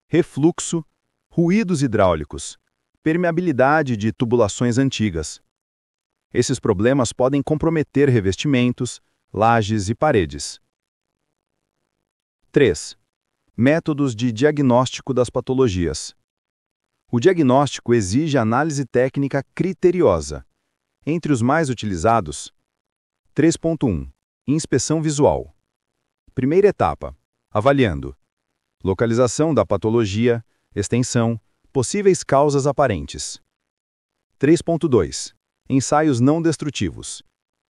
refluxo, ruídos hidráulicos, permeabilidade de tubulações antigas. Esses problemas podem comprometer revestimentos, lajes e paredes. 3. Métodos de diagnóstico das patologias. O diagnóstico exige análise técnica criteriosa. Entre os mais utilizados, 3.1. Inspeção visual. Primeira etapa, avaliando localização da patologia, extensão, possíveis causas aparentes. 3.2. Ensaios não destrutivos.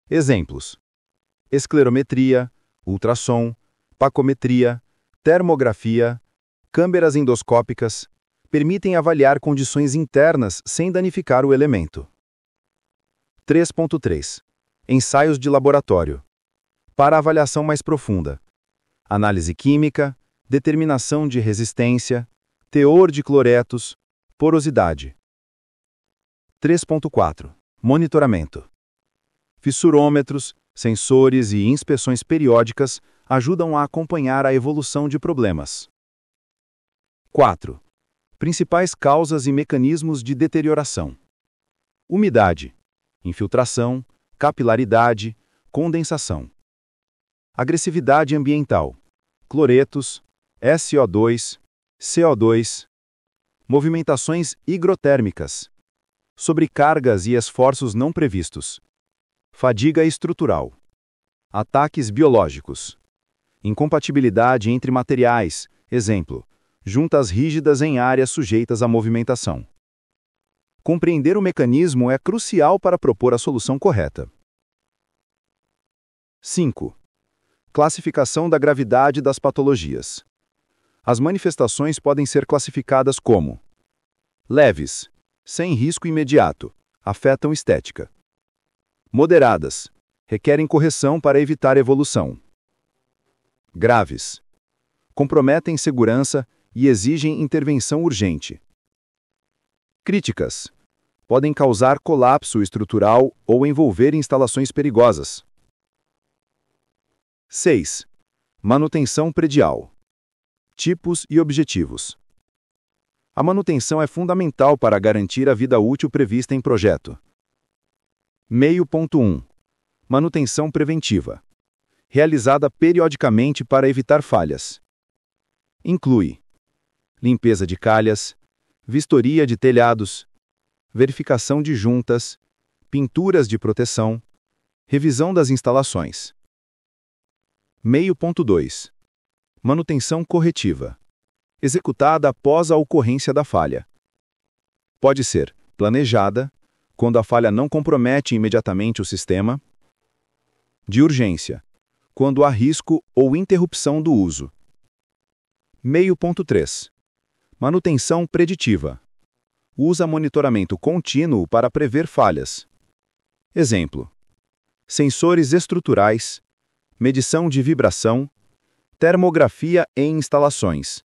Exemplos: esclerometria, ultrassom, pacometria, termografia, câmeras endoscópicas, permitem avaliar condições internas sem danificar o elemento. 3.3. Ensaios de laboratório. Para avaliação mais profunda. Análise química, determinação de resistência, teor de cloretos, porosidade. 3.4. Monitoramento. Fissurômetros, sensores e inspeções periódicas ajudam a acompanhar a evolução de problemas. 4. Principais causas e mecanismos de deterioração: umidade, infiltração, capilaridade, condensação. Agressividade ambiental: cloretos, SO2, CO2. Movimentações higrotérmicas: sobrecargas e esforços não previstos. Fadiga estrutural. Ataques biológicos. Incompatibilidade entre materiais, exemplo, juntas rígidas em áreas sujeitas à movimentação. Compreender o mecanismo é crucial para propor a solução correta. 5. Classificação da gravidade das patologias. As manifestações podem ser classificadas como leves, sem risco imediato, afetam estética. Moderadas, requerem correção para evitar evolução. Graves, comprometem segurança e exigem intervenção urgente. Críticas, podem causar colapso estrutural ou envolver instalações perigosas. 6. Manutenção predial. Tipos e objetivos. A manutenção é fundamental para garantir a vida útil prevista em projeto. Meio ponto 1. Manutenção preventiva. Realizada periodicamente para evitar falhas. Inclui limpeza de calhas, vistoria de telhados, verificação de juntas, pinturas de proteção, revisão das instalações. Meio ponto 2. Manutenção corretiva. Executada após a ocorrência da falha. Pode ser planejada, quando a falha não compromete imediatamente o sistema. De urgência, quando há risco ou interrupção do uso. Meio ponto 3. Manutenção preditiva. Usa monitoramento contínuo para prever falhas. Exemplo: sensores estruturais, medição de vibração, termografia em instalações.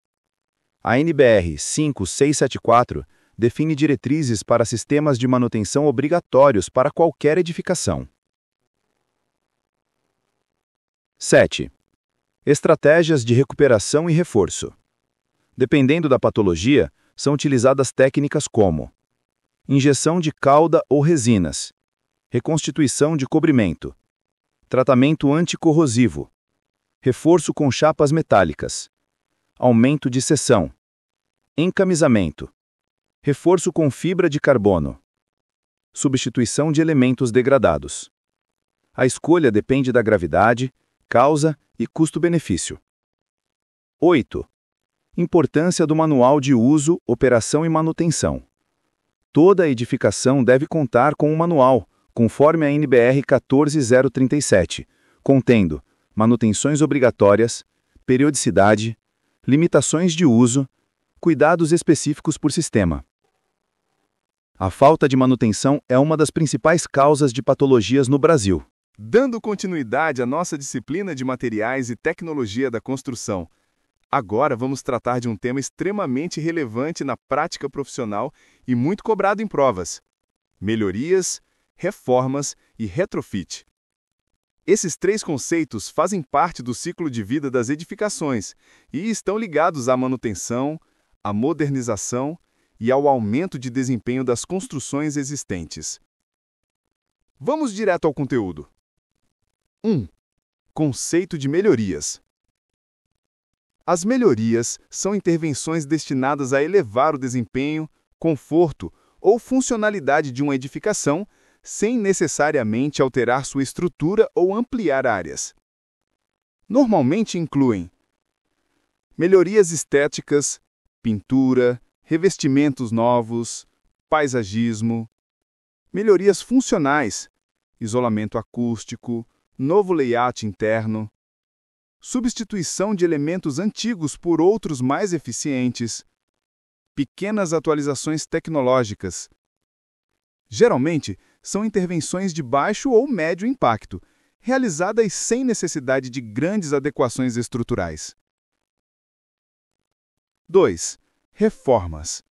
A NBR 5674 define diretrizes para sistemas de manutenção obrigatórios para qualquer edificação. 7. Estratégias de recuperação e reforço. Dependendo da patologia, são utilizadas técnicas como injeção de cauda ou resinas, reconstituição de cobrimento, tratamento anticorrosivo, reforço com chapas metálicas, aumento de seção, encamisamento, reforço com fibra de carbono, substituição de elementos degradados. A escolha depende da gravidade, causa e custo-benefício. 8. Importância do manual de uso, operação e manutenção. Toda edificação deve contar com um manual, conforme a NBR 14037, contendo manutenções obrigatórias, periodicidade, limitações de uso, cuidados específicos por sistema. A falta de manutenção é uma das principais causas de patologias no Brasil. Dando continuidade à nossa disciplina de materiais e tecnologia da construção, agora vamos tratar de um tema extremamente relevante na prática profissional e muito cobrado em provas: melhorias, reformas e retrofit. Esses três conceitos fazem parte do ciclo de vida das edificações e estão ligados à manutenção, à modernização e ao aumento de desempenho das construções existentes. Vamos direto ao conteúdo. 1. Conceito de melhorias. As melhorias são intervenções destinadas a elevar o desempenho, conforto ou funcionalidade de uma edificação, sem necessariamente alterar sua estrutura ou ampliar áreas. Normalmente incluem melhorias estéticas, pintura, revestimentos novos, paisagismo, melhorias funcionais, isolamento acústico, novo layout interno, substituição de elementos antigos por outros mais eficientes, pequenas atualizações tecnológicas. Geralmente, são intervenções de baixo ou médio impacto, realizadas sem necessidade de grandes adequações estruturais. 2. Reformas.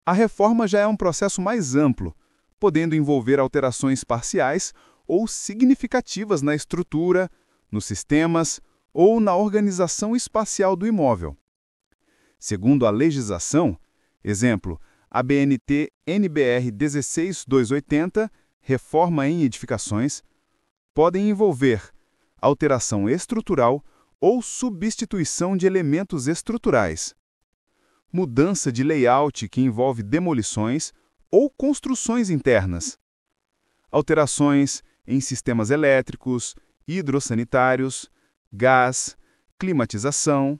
A reforma já é um processo mais amplo, podendo envolver alterações parciais ou significativas na estrutura, nos sistemas ou na organização espacial do imóvel. Segundo a legislação, exemplo, ABNT NBR 16280, reforma em edificações, podem envolver alteração estrutural ou substituição de elementos estruturais, mudança de layout que envolve demolições ou construções internas, alterações em sistemas elétricos, hidrossanitários, gás, climatização,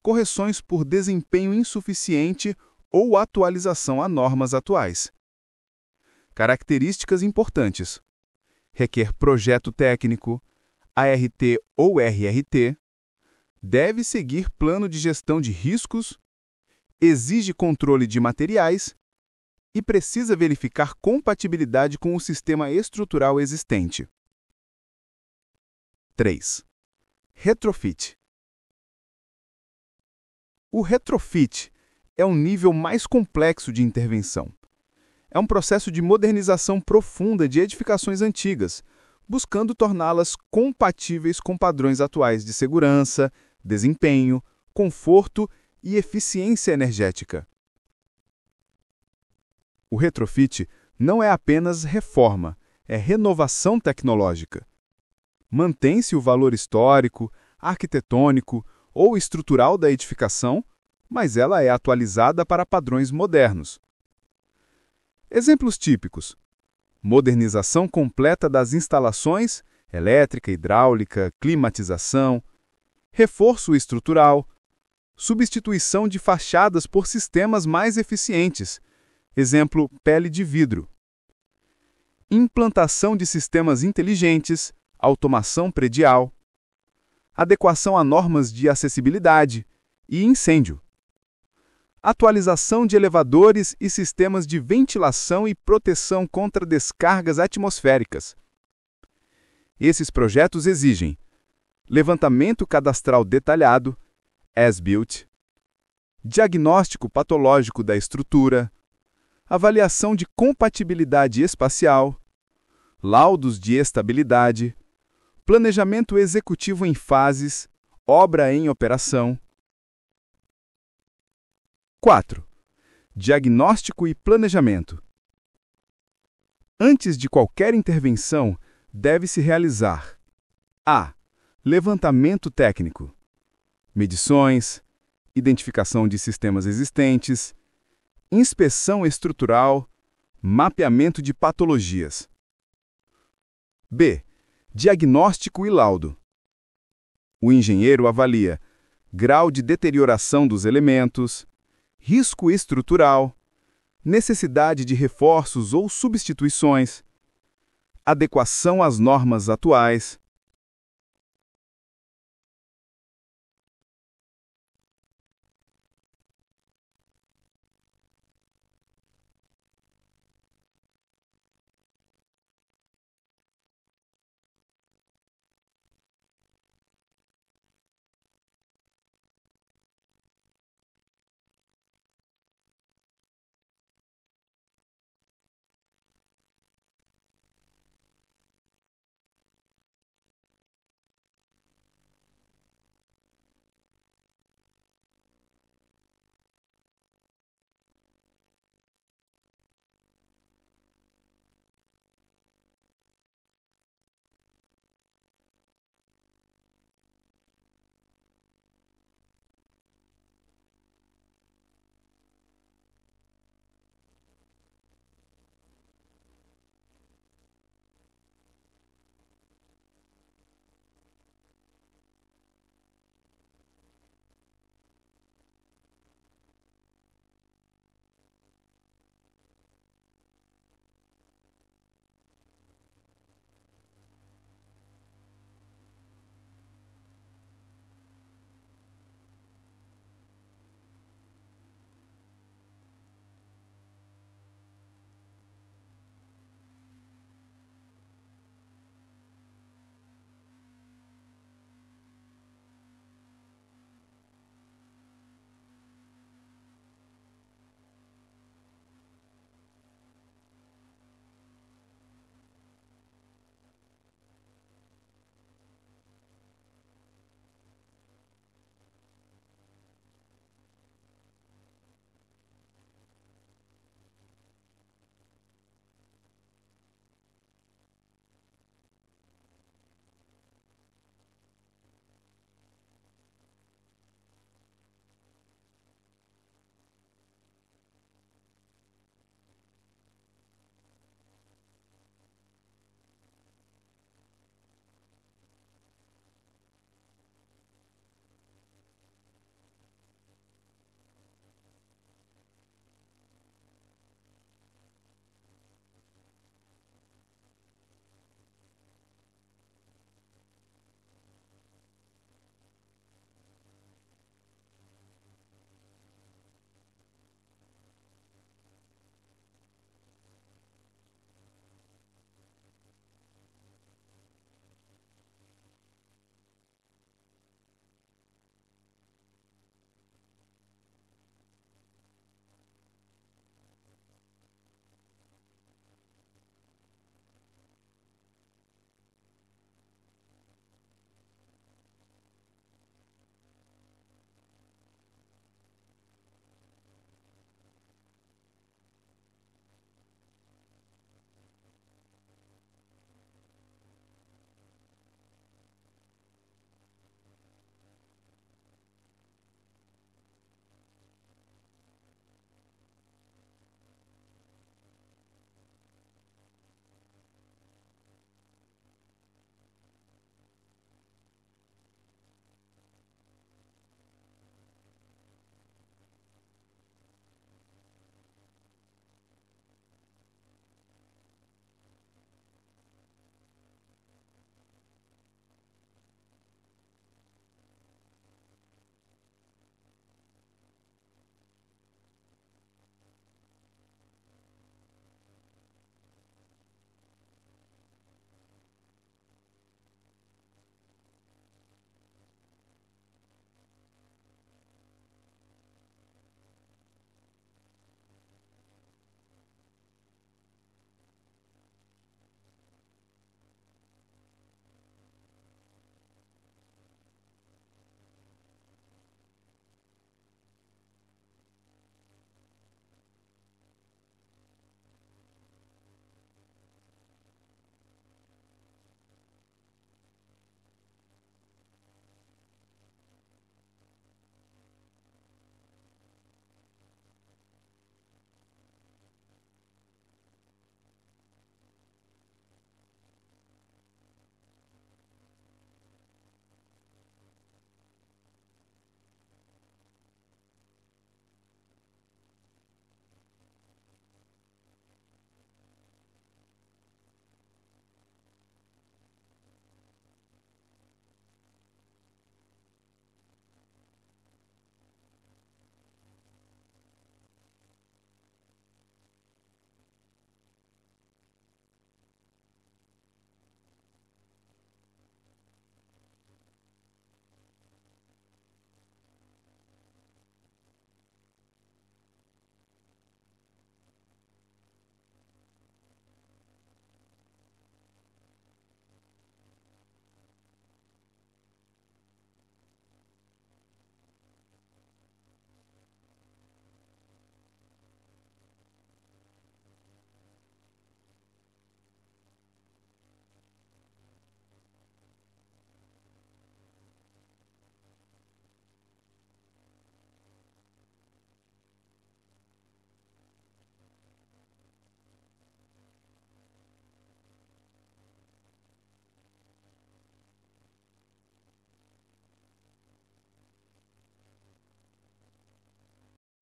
correções por desempenho insuficiente ou atualização a normas atuais. Características importantes: requer projeto técnico, ART ou RRT, deve seguir plano de gestão de riscos, exige controle de materiais e precisa verificar compatibilidade com o sistema estrutural existente. 3. Retrofit. O retrofit é um nível mais complexo de intervenção. É um processo de modernização profunda de edificações antigas, buscando torná-las compatíveis com padrões atuais de segurança, desempenho, conforto e eficiência energética. O retrofit não é apenas reforma, é renovação tecnológica. Mantém-se o valor histórico, arquitetônico ou estrutural da edificação, mas ela é atualizada para padrões modernos. Exemplos típicos: modernização completa das instalações, elétrica, hidráulica, climatização, reforço estrutural, substituição de fachadas por sistemas mais eficientes, exemplo, pele de vidro. Implantação de sistemas inteligentes, automação predial, adequação a normas de acessibilidade e incêndio. Atualização de elevadores e sistemas de ventilação e proteção contra descargas atmosféricas. Esses projetos exigem levantamento cadastral detalhado, as-built, diagnóstico patológico da estrutura, avaliação de compatibilidade espacial, laudos de estabilidade, planejamento executivo em fases, obra em operação. 4. Diagnóstico e planejamento. Antes de qualquer intervenção, deve-se realizar: a. Levantamento técnico. Medições, identificação de sistemas existentes, inspeção estrutural, mapeamento de patologias. B. Diagnóstico e laudo. O engenheiro avalia grau de deterioração dos elementos, risco estrutural, necessidade de reforços ou substituições, adequação às normas atuais.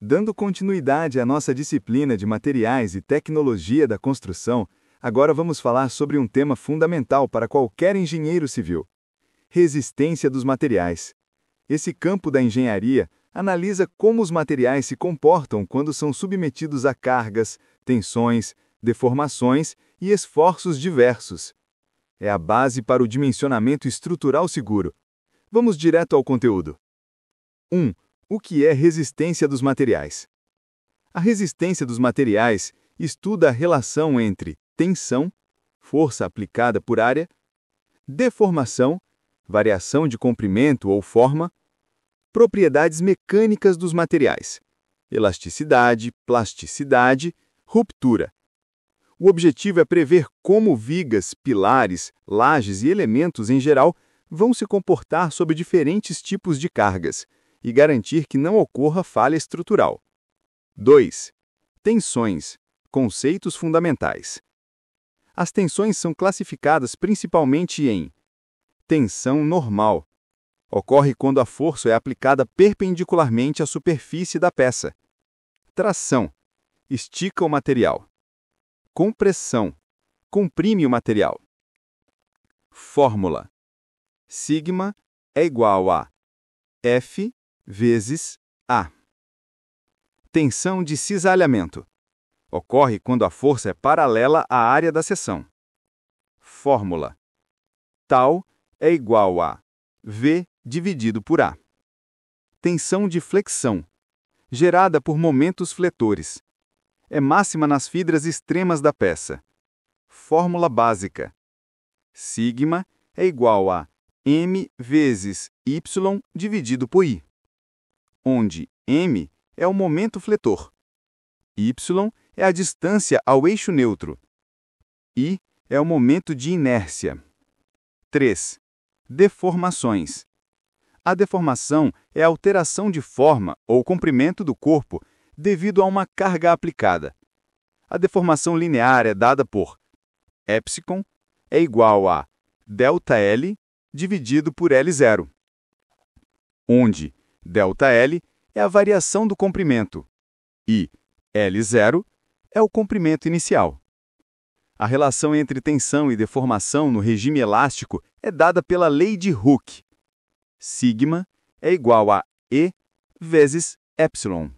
Dando continuidade à nossa disciplina de materiais e tecnologia da construção, agora vamos falar sobre um tema fundamental para qualquer engenheiro civil: resistência dos materiais. Esse campo da engenharia analisa como os materiais se comportam quando são submetidos a cargas, tensões, deformações e esforços diversos. É a base para o dimensionamento estrutural seguro. Vamos direto ao conteúdo. 1. O que é resistência dos materiais? A resistência dos materiais estuda a relação entre tensão, força aplicada por área, deformação, variação de comprimento ou forma, propriedades mecânicas dos materiais, elasticidade, plasticidade, ruptura. O objetivo é prever como vigas, pilares, lajes e elementos em geral vão se comportar sob diferentes tipos de cargas e garantir que não ocorra falha estrutural. 2. Tensões, conceitos fundamentais. As tensões são classificadas principalmente em tensão normal. Ocorre quando a força é aplicada perpendicularmente à superfície da peça. Tração. Estica o material. Compressão. Comprime o material. Fórmula. Sigma é igual a F vezes A. Tensão de cisalhamento. Ocorre quando a força é paralela à área da seção. Fórmula. Tal é igual a V dividido por A. Tensão de flexão, gerada por momentos fletores. É máxima nas fibras extremas da peça. Fórmula básica. Sigma é igual a M vezes Y dividido por I, onde M é o momento fletor, Y é a distância ao eixo neutro, I é o momento de inércia. 3. Deformações. A deformação é a alteração de forma ou comprimento do corpo devido a uma carga aplicada. A deformação linear é dada por epsilon é igual a ΔL dividido por L0, onde ΔL é a variação do comprimento e L0 é o comprimento inicial. A relação entre tensão e deformação no regime elástico é dada pela lei de Hooke. Sigma é igual a E vezes epsilon.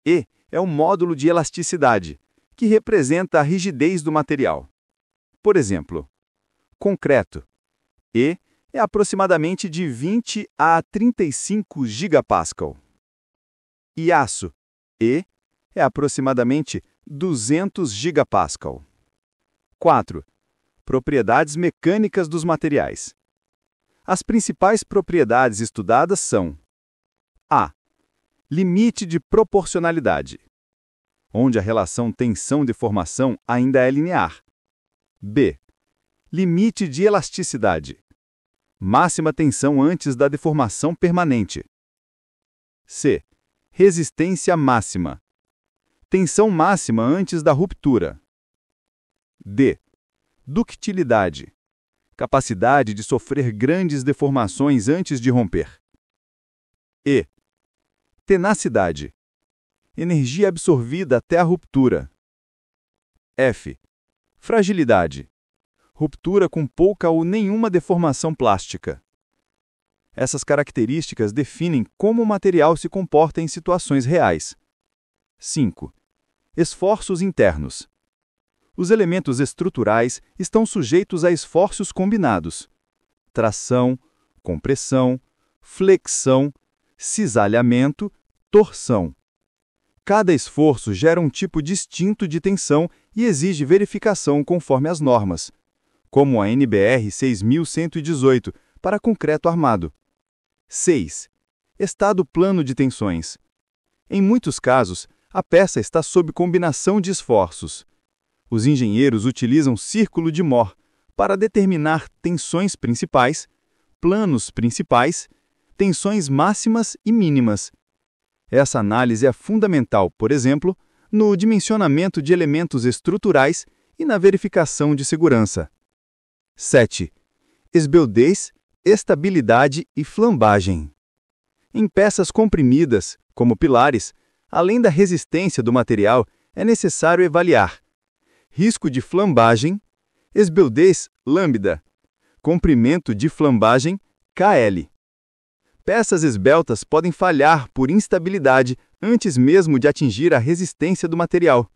E é o módulo de elasticidade, que representa a rigidez do material. Por exemplo, concreto. E é aproximadamente de 20 a 35 gigapascal. E aço. E é aproximadamente 200 gigapascal. 4. Propriedades mecânicas dos materiais. As principais propriedades estudadas são: A. Limite de proporcionalidade, onde a relação tensão-deformação ainda é linear. B. Limite de elasticidade, máxima tensão antes da deformação permanente. C. Resistência máxima, tensão máxima antes da ruptura. D. Ductilidade, capacidade de sofrer grandes deformações antes de romper. E. Tenacidade, energia absorvida até a ruptura. F. Fragilidade, ruptura com pouca ou nenhuma deformação plástica. Essas características definem como o material se comporta em situações reais. 5. Esforços internos. Os elementos estruturais estão sujeitos a esforços combinados: tração, compressão, flexão, cisalhamento, torção. Cada esforço gera um tipo distinto de tensão e exige verificação conforme as normas, como a NBR 6118 para concreto armado. 6. Estado plano de tensões. Em muitos casos, a peça está sob combinação de esforços. Os engenheiros utilizam círculo de Mohr para determinar tensões principais, planos principais, tensões máximas e mínimas. Essa análise é fundamental, por exemplo, no dimensionamento de elementos estruturais e na verificação de segurança. 7. Esbeldez, estabilidade e flambagem. Em peças comprimidas, como pilares, Além da resistência do material, é necessário avaliar risco de flambagem, esbeltez lambda, comprimento de flambagem KL. Peças esbeltas podem falhar por instabilidade antes mesmo de atingir a resistência do material.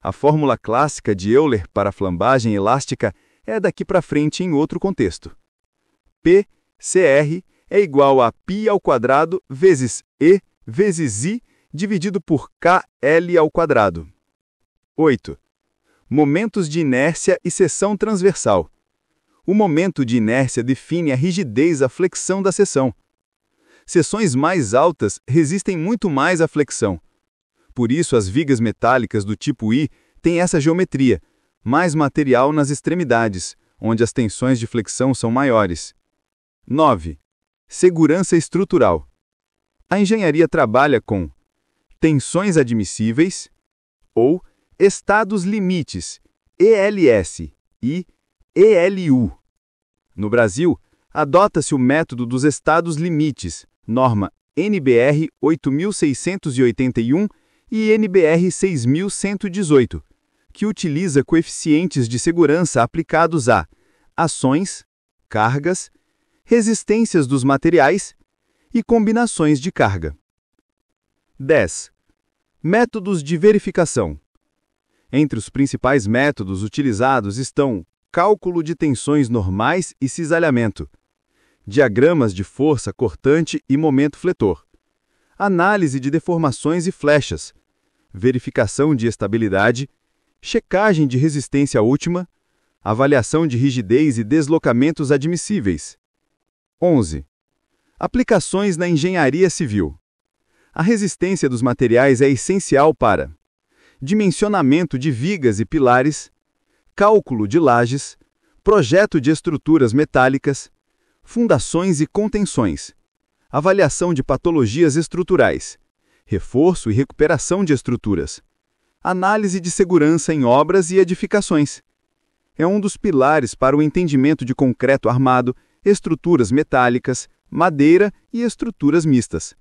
A fórmula clássica de Euler para a flambagem elástica é daqui para frente em outro contexto. PCr é igual a π² vezes E vezes I dividido por KL². 8. Momentos de inércia e seção transversal. O momento de inércia define a rigidez à flexão da seção. Seções mais altas resistem muito mais à flexão. Por isso, as vigas metálicas do tipo I têm essa geometria, mais material nas extremidades, onde as tensões de flexão são maiores. 9. Segurança estrutural. A engenharia trabalha com tensões admissíveis ou estados limites, ELS e ELU. No Brasil, adota-se o método dos estados limites, norma NBR 8681 e NBR 6118, que utiliza coeficientes de segurança aplicados a ações, cargas, resistências dos materiais e combinações de carga. 10. Métodos de verificação. Entre os principais métodos utilizados estão cálculo de tensões normais e cisalhamento, diagramas de força cortante e momento fletor, análise de deformações e flechas, verificação de estabilidade, checagem de resistência última, avaliação de rigidez e deslocamentos admissíveis. 11. Aplicações na engenharia civil. A resistência dos materiais é essencial para dimensionamento de vigas e pilares, cálculo de lajes, projeto de estruturas metálicas, fundações e contenções, avaliação de patologias estruturais, reforço e recuperação de estruturas, análise de segurança em obras e edificações. É um dos pilares para o entendimento de concreto armado, estruturas metálicas, madeira e estruturas mistas.